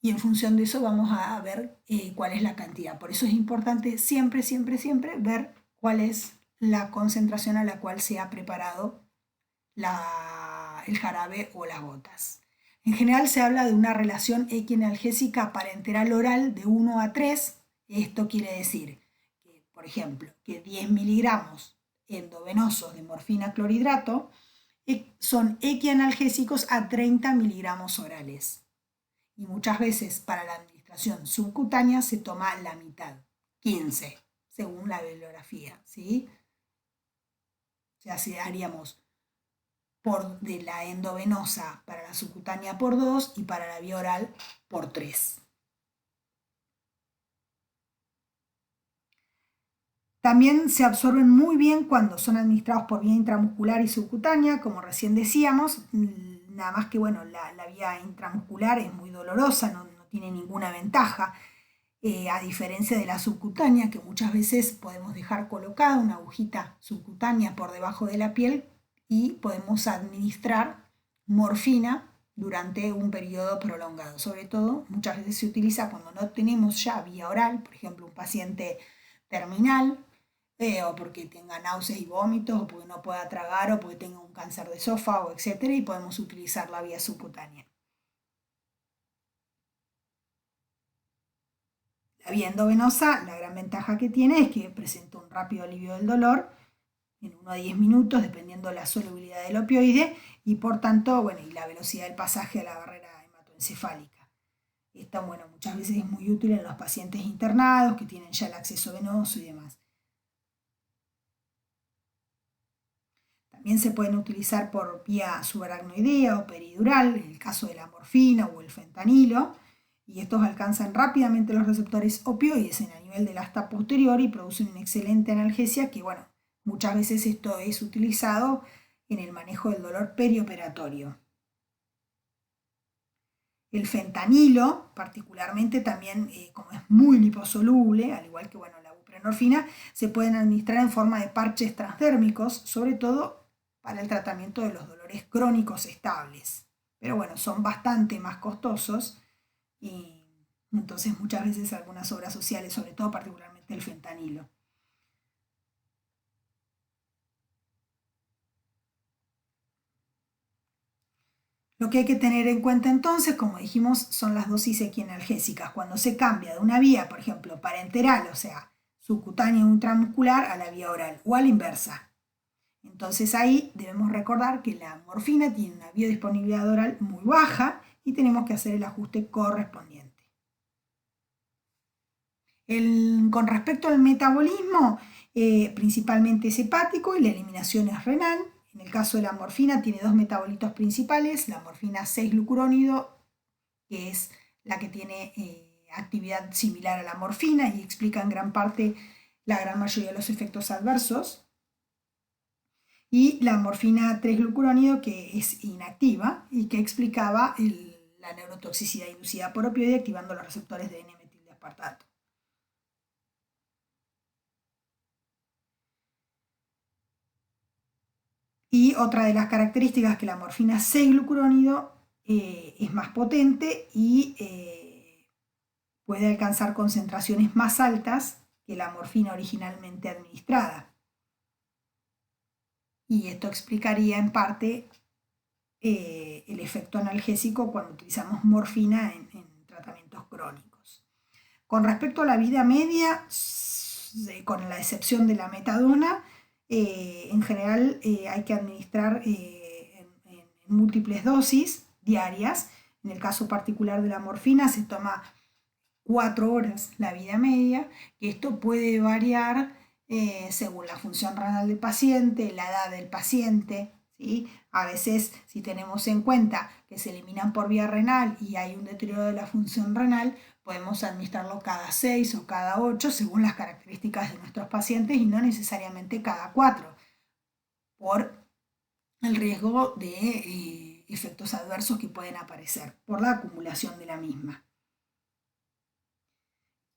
y en función de eso vamos a ver cuál es la cantidad. Por eso es importante siempre, siempre, siempre ver cuál es la concentración a la cual se ha preparado el jarabe o las gotas. En general se habla de una relación equianalgésica parenteral oral de 1 a 3. Esto quiere decir que, por ejemplo, que 10 miligramos endovenosos de morfina clorhidrato son equianalgésicos a 30 miligramos orales. Y muchas veces para la administración subcutánea se toma la mitad, 15, según la bibliografía, ¿sí? O sea, si haríamos de la endovenosa para la subcutánea por 2 y para la vía oral por 3. También se absorben muy bien cuando son administrados por vía intramuscular y subcutánea, como recién decíamos, nada más que bueno, la vía intramuscular es muy dolorosa, no tiene ninguna ventaja, a diferencia de la subcutánea, que muchas veces podemos dejar colocada una agujita subcutánea por debajo de la piel y podemos administrar morfina durante un periodo prolongado. Sobre todo, muchas veces se utiliza cuando no tenemos ya vía oral, por ejemplo, un paciente terminal, o porque tenga náuseas y vómitos, o porque no pueda tragar, o porque tenga un cáncer de esófago, etc. Y podemos utilizar la vía subcutánea. La vía endovenosa, la gran ventaja que tiene es que presenta un rápido alivio del dolor en 1 a 10 minutos, dependiendo de la solubilidad del opioide, y por tanto, bueno, y la velocidad del pasaje a la barrera hematoencefálica. Esta, bueno, muchas veces es muy útil en los pacientes internados que tienen ya el acceso venoso y demás. También se pueden utilizar por vía subaracnoidea o peridural, en el caso de la morfina o el fentanilo, y estos alcanzan rápidamente los receptores opioides en el nivel del asta posterior y producen una excelente analgesia que, bueno, muchas veces esto es utilizado en el manejo del dolor perioperatorio. El fentanilo, particularmente también, como es muy liposoluble, al igual que bueno, la buprenorfina, se pueden administrar en forma de parches transdérmicos, sobre todo para el tratamiento de los dolores crónicos estables. Pero bueno, son bastante más costosos y entonces muchas veces algunas obras sociales, sobre todo particularmente el fentanilo. Lo que hay que tener en cuenta entonces, como dijimos, son las dosis equianalgésicas. Cuando se cambia de una vía, por ejemplo, parenteral, o sea, subcutánea o intramuscular, a la vía oral, o a la inversa. Entonces ahí debemos recordar que la morfina tiene una biodisponibilidad oral muy baja y tenemos que hacer el ajuste correspondiente. Con respecto al metabolismo, principalmente es hepático y la eliminación es renal. En el caso de la morfina tiene dos metabolitos principales, la morfina 6-glucurónido, que es la que tiene actividad similar a la morfina y explica en gran parte la gran mayoría de los efectos adversos, y la morfina 3-glucurónido, que es inactiva y que explicaba la neurotoxicidad inducida por opioide activando los receptores de N-metildeaspartato. Y otra de las características es que la morfina 6-glucurónido es más potente y puede alcanzar concentraciones más altas que la morfina originalmente administrada. Y esto explicaría en parte el efecto analgésico cuando utilizamos morfina en tratamientos crónicos. Con respecto a la vida media, con la excepción de la metadona, en general hay que administrar en múltiples dosis diarias. En el caso particular de la morfina se toma 4 horas la vida media, que esto puede variar según la función renal del paciente, la edad del paciente, ¿sí? A veces, si tenemos en cuenta que se eliminan por vía renal y hay un deterioro de la función renal, podemos administrarlo cada 6 o cada 8 según las características de nuestros pacientes y no necesariamente cada 4 por el riesgo de efectos adversos que pueden aparecer por la acumulación de la misma.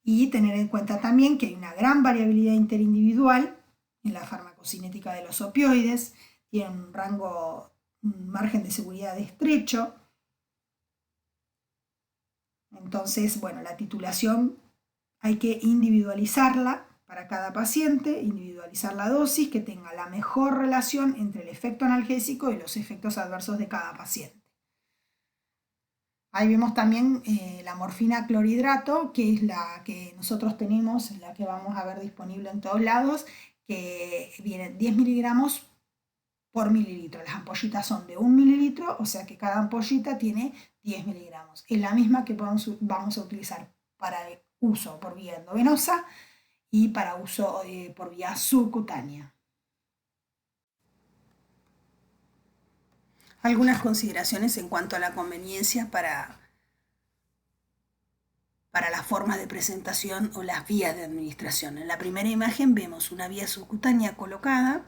Y tener en cuenta también que hay una gran variabilidad interindividual en la farmacocinética de los opioides, tienen un margen de seguridad estrecho. Entonces, bueno, la titulación hay que individualizarla para cada paciente, individualizar la dosis que tenga la mejor relación entre el efecto analgésico y los efectos adversos de cada paciente. Ahí vemos también la morfina clorhidrato, que es la que nosotros tenemos, la que vamos a ver disponible en todos lados, que viene 10 miligramos por mililitro. Las ampollitas son de 1 mililitro, o sea que cada ampollita tiene 10 miligramos. Es la misma que vamos a utilizar para uso por vía endovenosa y para uso por vía subcutánea. Algunas consideraciones en cuanto a la conveniencia para las formas de presentación o las vías de administración. En la primera imagen vemos una vía subcutánea colocada.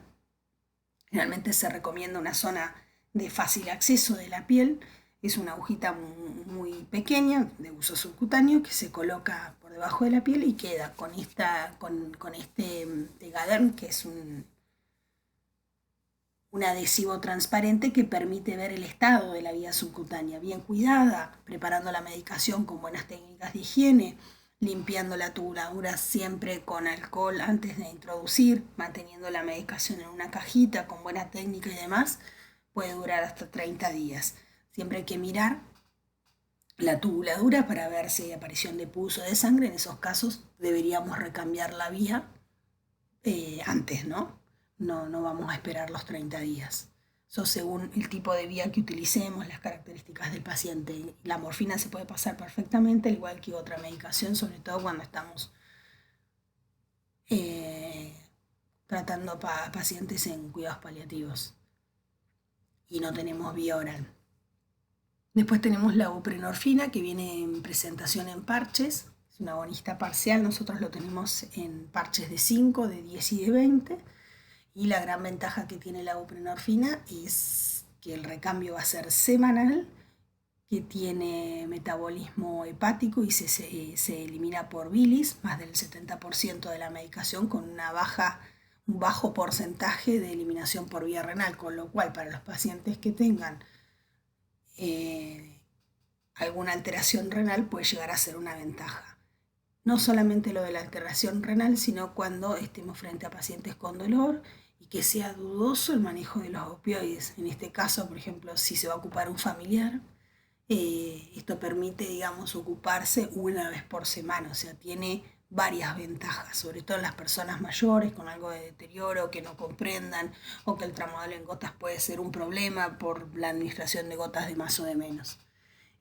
Generalmente se recomienda una zona de fácil acceso de la piel. Es una agujita muy pequeña de uso subcutáneo que se coloca por debajo de la piel y queda con este Tegaderm, que es un adhesivo transparente que permite ver el estado de la vía subcutánea, bien cuidada, preparando la medicación con buenas técnicas de higiene, limpiando la tubuladura siempre con alcohol antes de introducir, manteniendo la medicación en una cajita con buena técnica y demás, puede durar hasta 30 días. Siempre hay que mirar la tubuladura para ver si hay aparición de pus o de sangre. En esos casos deberíamos recambiar la vía antes, ¿no? No vamos a esperar los 30 días. Eso según el tipo de vía que utilicemos, las características del paciente. La morfina se puede pasar perfectamente, al igual que otra medicación, sobre todo cuando estamos tratando pacientes en cuidados paliativos y no tenemos vía oral. Después tenemos la buprenorfina, que viene en presentación en parches. Es un agonista parcial, nosotros lo tenemos en parches de 5, de 10 y de 20. Y la gran ventaja que tiene la buprenorfina es que el recambio va a ser semanal, que tiene metabolismo hepático y se elimina por bilis, más del 70% de la medicación, con un bajo porcentaje de eliminación por vía renal, con lo cual para los pacientes que tengan alguna alteración renal puede llegar a ser una ventaja. No solamente lo de la alteración renal, sino cuando estemos frente a pacientes con dolor y que sea dudoso el manejo de los opioides. En este caso, por ejemplo, si se va a ocupar un familiar, esto permite, digamos, ocuparse una vez por semana, o sea, tiene varias ventajas, sobre todo en las personas mayores con algo de deterioro, que no comprendan, o que el tramadol en gotas puede ser un problema por la administración de gotas de más o de menos.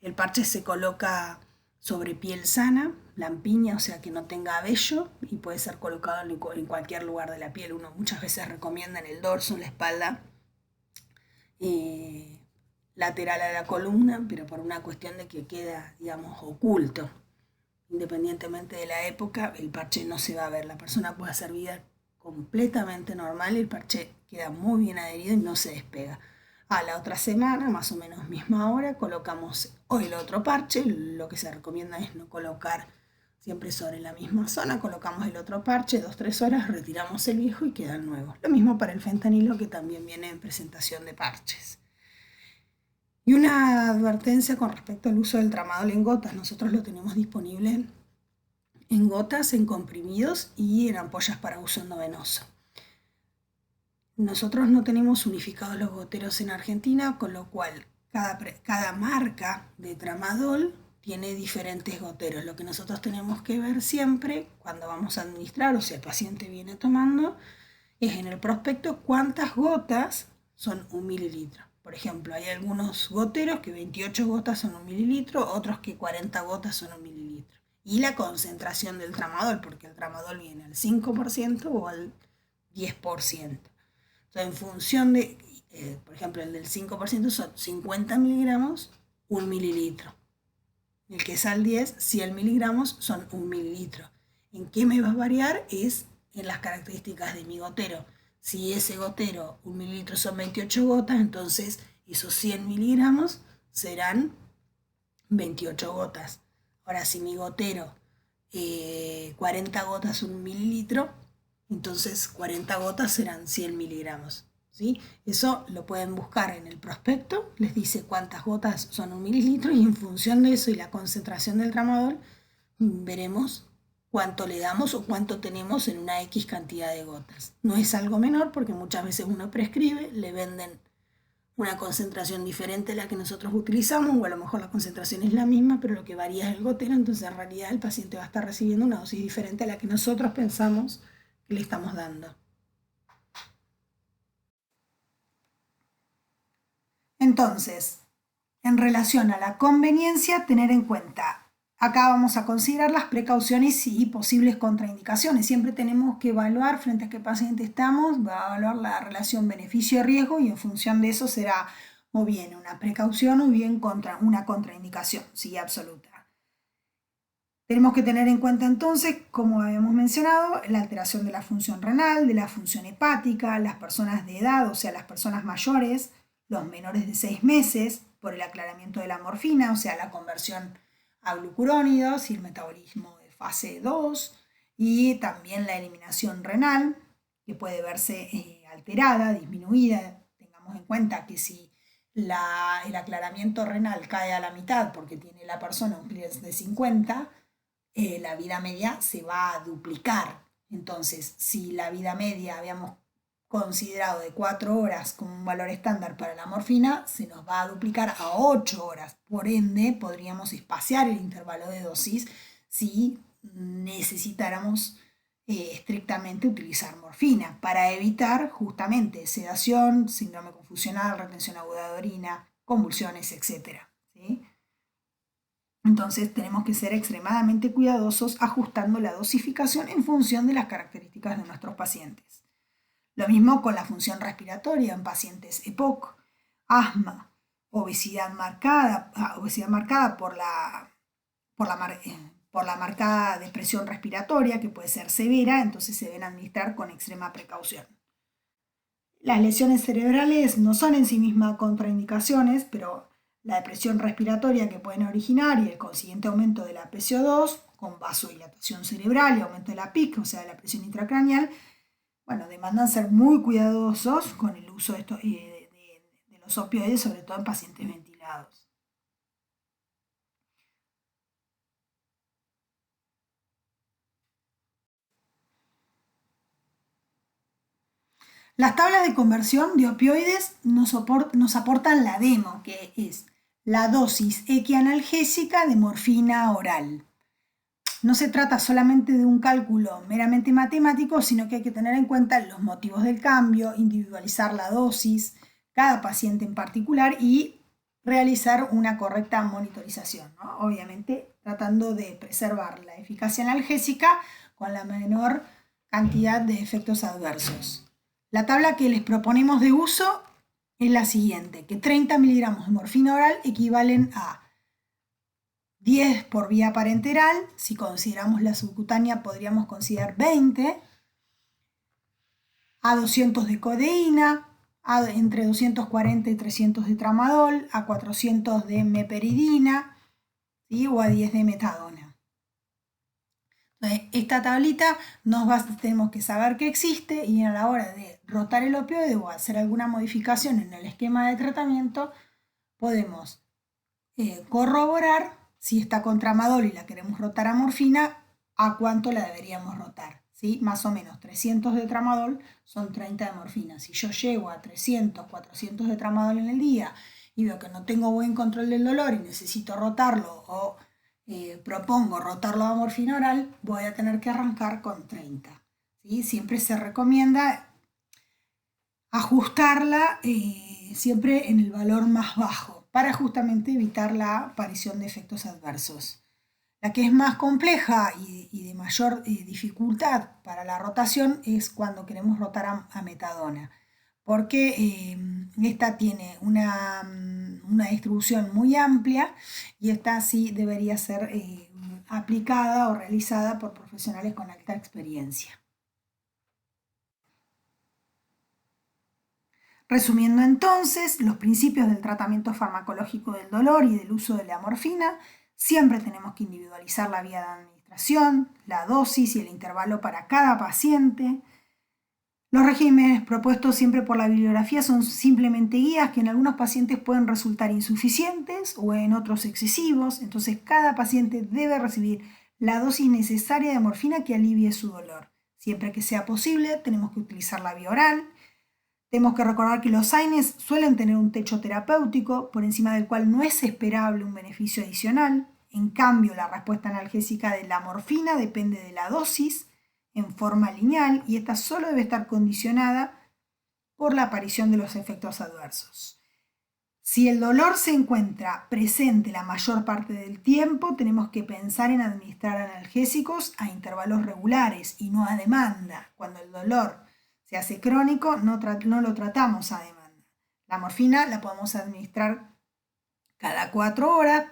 El parche se coloca sobre piel sana, lampiña, o sea que no tenga vello, y puede ser colocado en cualquier lugar de la piel. Uno muchas veces recomienda en el dorso, en la espalda, lateral a la columna, pero por una cuestión de que queda, digamos, oculto. Independientemente de la época, el parche no se va a ver. La persona puede hacer vida completamente normal y el parche queda muy bien adherido y no se despega. A la otra semana, más o menos misma hora, colocamos hoy el otro parche. Lo que se recomienda es no colocar siempre sobre la misma zona. Colocamos el otro parche, 2-3 horas, retiramos el viejo y queda el nuevo. Lo mismo para el fentanilo, que también viene en presentación de parches. Y una advertencia con respecto al uso del tramadol en gotas. Nosotros lo tenemos disponible en gotas, en comprimidos y en ampollas para uso endovenoso. Nosotros no tenemos unificados los goteros en Argentina, con lo cual cada marca de tramadol tiene diferentes goteros. Lo que nosotros tenemos que ver siempre cuando vamos a administrar, o si el paciente viene tomando, es en el prospecto cuántas gotas son 1 mililitro. Por ejemplo, hay algunos goteros que 28 gotas son 1 mililitro, otros que 40 gotas son 1 mililitro. Y la concentración del tramadol, porque el tramadol viene al 5% o al 10%. Entonces, en función de Por ejemplo, el del 5% son 50 miligramos, 1 mililitro. El que es al 10, 100 miligramos son 1 mililitro. ¿En qué me va a variar? Es en las características de mi gotero. Si ese gotero, 1 mililitro son 28 gotas, entonces esos 100 miligramos serán 28 gotas. Ahora, si mi gotero, 40 gotas 1 mililitro, entonces 40 gotas serán 100 miligramos. ¿Sí? Eso lo pueden buscar en el prospecto, les dice cuántas gotas son 1 mililitro y en función de eso y la concentración del tramadol, veremos cuánto le damos o cuánto tenemos en una X cantidad de gotas. No es algo menor porque muchas veces uno prescribe, le venden una concentración diferente a la que nosotros utilizamos, o a lo mejor la concentración es la misma, pero lo que varía es el gotero, entonces en realidad el paciente va a estar recibiendo una dosis diferente a la que nosotros pensamos que le estamos dando. Entonces, en relación a la conveniencia, tener en cuenta, acá vamos a considerar las precauciones y posibles contraindicaciones. Siempre tenemos que evaluar frente a qué paciente estamos, va a evaluar la relación beneficio-riesgo y en función de eso será o bien una precaución o bien una contraindicación, sí, absoluta. Tenemos que tener en cuenta entonces, como habíamos mencionado, la alteración de la función renal, de la función hepática, las personas de edad, o sea, las personas mayores, los menores de 6 meses, por el aclaramiento de la morfina, o sea, la conversión a glucurónidos y el metabolismo de fase 2, y también la eliminación renal, que puede verse alterada, disminuida. Tengamos en cuenta que si el aclaramiento renal cae a la mitad porque tiene la persona un clearance de 50, la vida media se va a duplicar. Entonces, si la vida media habíamos considerado de 4 horas como un valor estándar para la morfina, se nos va a duplicar a 8 horas. Por ende, podríamos espaciar el intervalo de dosis si necesitáramos estrictamente utilizar morfina para evitar justamente sedación, síndrome confusional, retención aguda de orina, convulsiones, etc. ¿Sí? Entonces tenemos que ser extremadamente cuidadosos ajustando la dosificación en función de las características de nuestros pacientes. Lo mismo con la función respiratoria en pacientes EPOC, asma, obesidad marcada por la marcada depresión respiratoria, que puede ser severa, entonces se deben administrar con extrema precaución. Las lesiones cerebrales no son en sí mismas contraindicaciones, pero la depresión respiratoria que pueden originar y el consiguiente aumento de la PCO2 con vasodilatación cerebral y aumento de la PIC, o sea, de la presión intracraneal, bueno, demandan ser muy cuidadosos con el uso de los opioides, sobre todo en pacientes ventilados. Las tablas de conversión de opioides nos aportan la demo, que es la dosis equianalgésica de morfina oral. No se trata solamente de un cálculo meramente matemático, sino que hay que tener en cuenta los motivos del cambio, individualizar la dosis, cada paciente en particular y realizar una correcta monitorización, ¿no? Obviamente tratando de preservar la eficacia analgésica con la menor cantidad de efectos adversos. La tabla que les proponemos de uso es la siguiente, que 30 miligramos de morfina oral equivalen a 10 por vía parenteral, si consideramos la subcutánea podríamos considerar 20, a 200 de codeína, entre 240 y 300 de tramadol, a 400 de meperidina, ¿sí? O a 10 de metadona. Entonces, esta tablita tenemos que saber que existe y a la hora de rotar el opioide o hacer alguna modificación en el esquema de tratamiento, podemos corroborar si está con tramadol y la queremos rotar a morfina, a cuánto la deberíamos rotar. ¿Sí? Más o menos 300 de tramadol son 30 de morfina. Si yo llego a 300, 400 de tramadol en el día y veo que no tengo buen control del dolor y necesito rotarlo o propongo rotarlo a morfina oral, voy a tener que arrancar con 30. ¿Sí? Siempre se recomienda ajustarla siempre en el valor más bajo para justamente evitar la aparición de efectos adversos. La que es más compleja y de mayor dificultad para la rotación es cuando queremos rotar a metadona. porque esta tiene una distribución muy amplia y esta sí debería ser aplicada o realizada por profesionales con alta experiencia. Resumiendo entonces, los principios del tratamiento farmacológico del dolor y del uso de la morfina, siempre tenemos que individualizar la vía de administración, la dosis y el intervalo para cada paciente. Los regímenes propuestos siempre por la bibliografía son simplemente guías que en algunos pacientes pueden resultar insuficientes o en otros excesivos, entonces cada paciente debe recibir la dosis necesaria de morfina que alivie su dolor. Siempre que sea posible, tenemos que utilizar la vía oral. Tenemos que recordar que los AINES suelen tener un techo terapéutico por encima del cual no es esperable un beneficio adicional. En cambio, la respuesta analgésica de la morfina depende de la dosis en forma lineal y esta solo debe estar condicionada por la aparición de los efectos adversos. Si el dolor se encuentra presente la mayor parte del tiempo, tenemos que pensar en administrar analgésicos a intervalos regulares y no a demanda. Cuando el dolor se hace crónico, no lo tratamos a demanda. La morfina la podemos administrar cada 4 horas,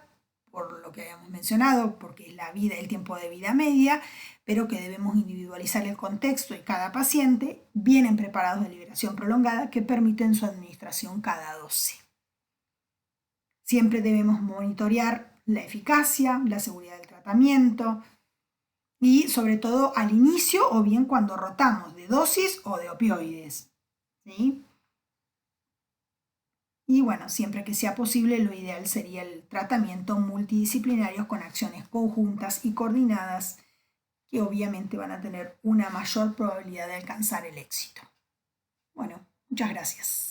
por lo que habíamos mencionado, porque es el tiempo de vida media, pero que debemos individualizar el contexto y cada paciente, vienen preparados de liberación prolongada que permiten su administración cada 12. Siempre debemos monitorear la eficacia, la seguridad del tratamiento y sobre todo al inicio o bien cuando rotamos de dosis o de opioides, ¿sí? Y bueno, siempre que sea posible, lo ideal sería el tratamiento multidisciplinario con acciones conjuntas y coordinadas que obviamente van a tener una mayor probabilidad de alcanzar el éxito. Bueno, muchas gracias.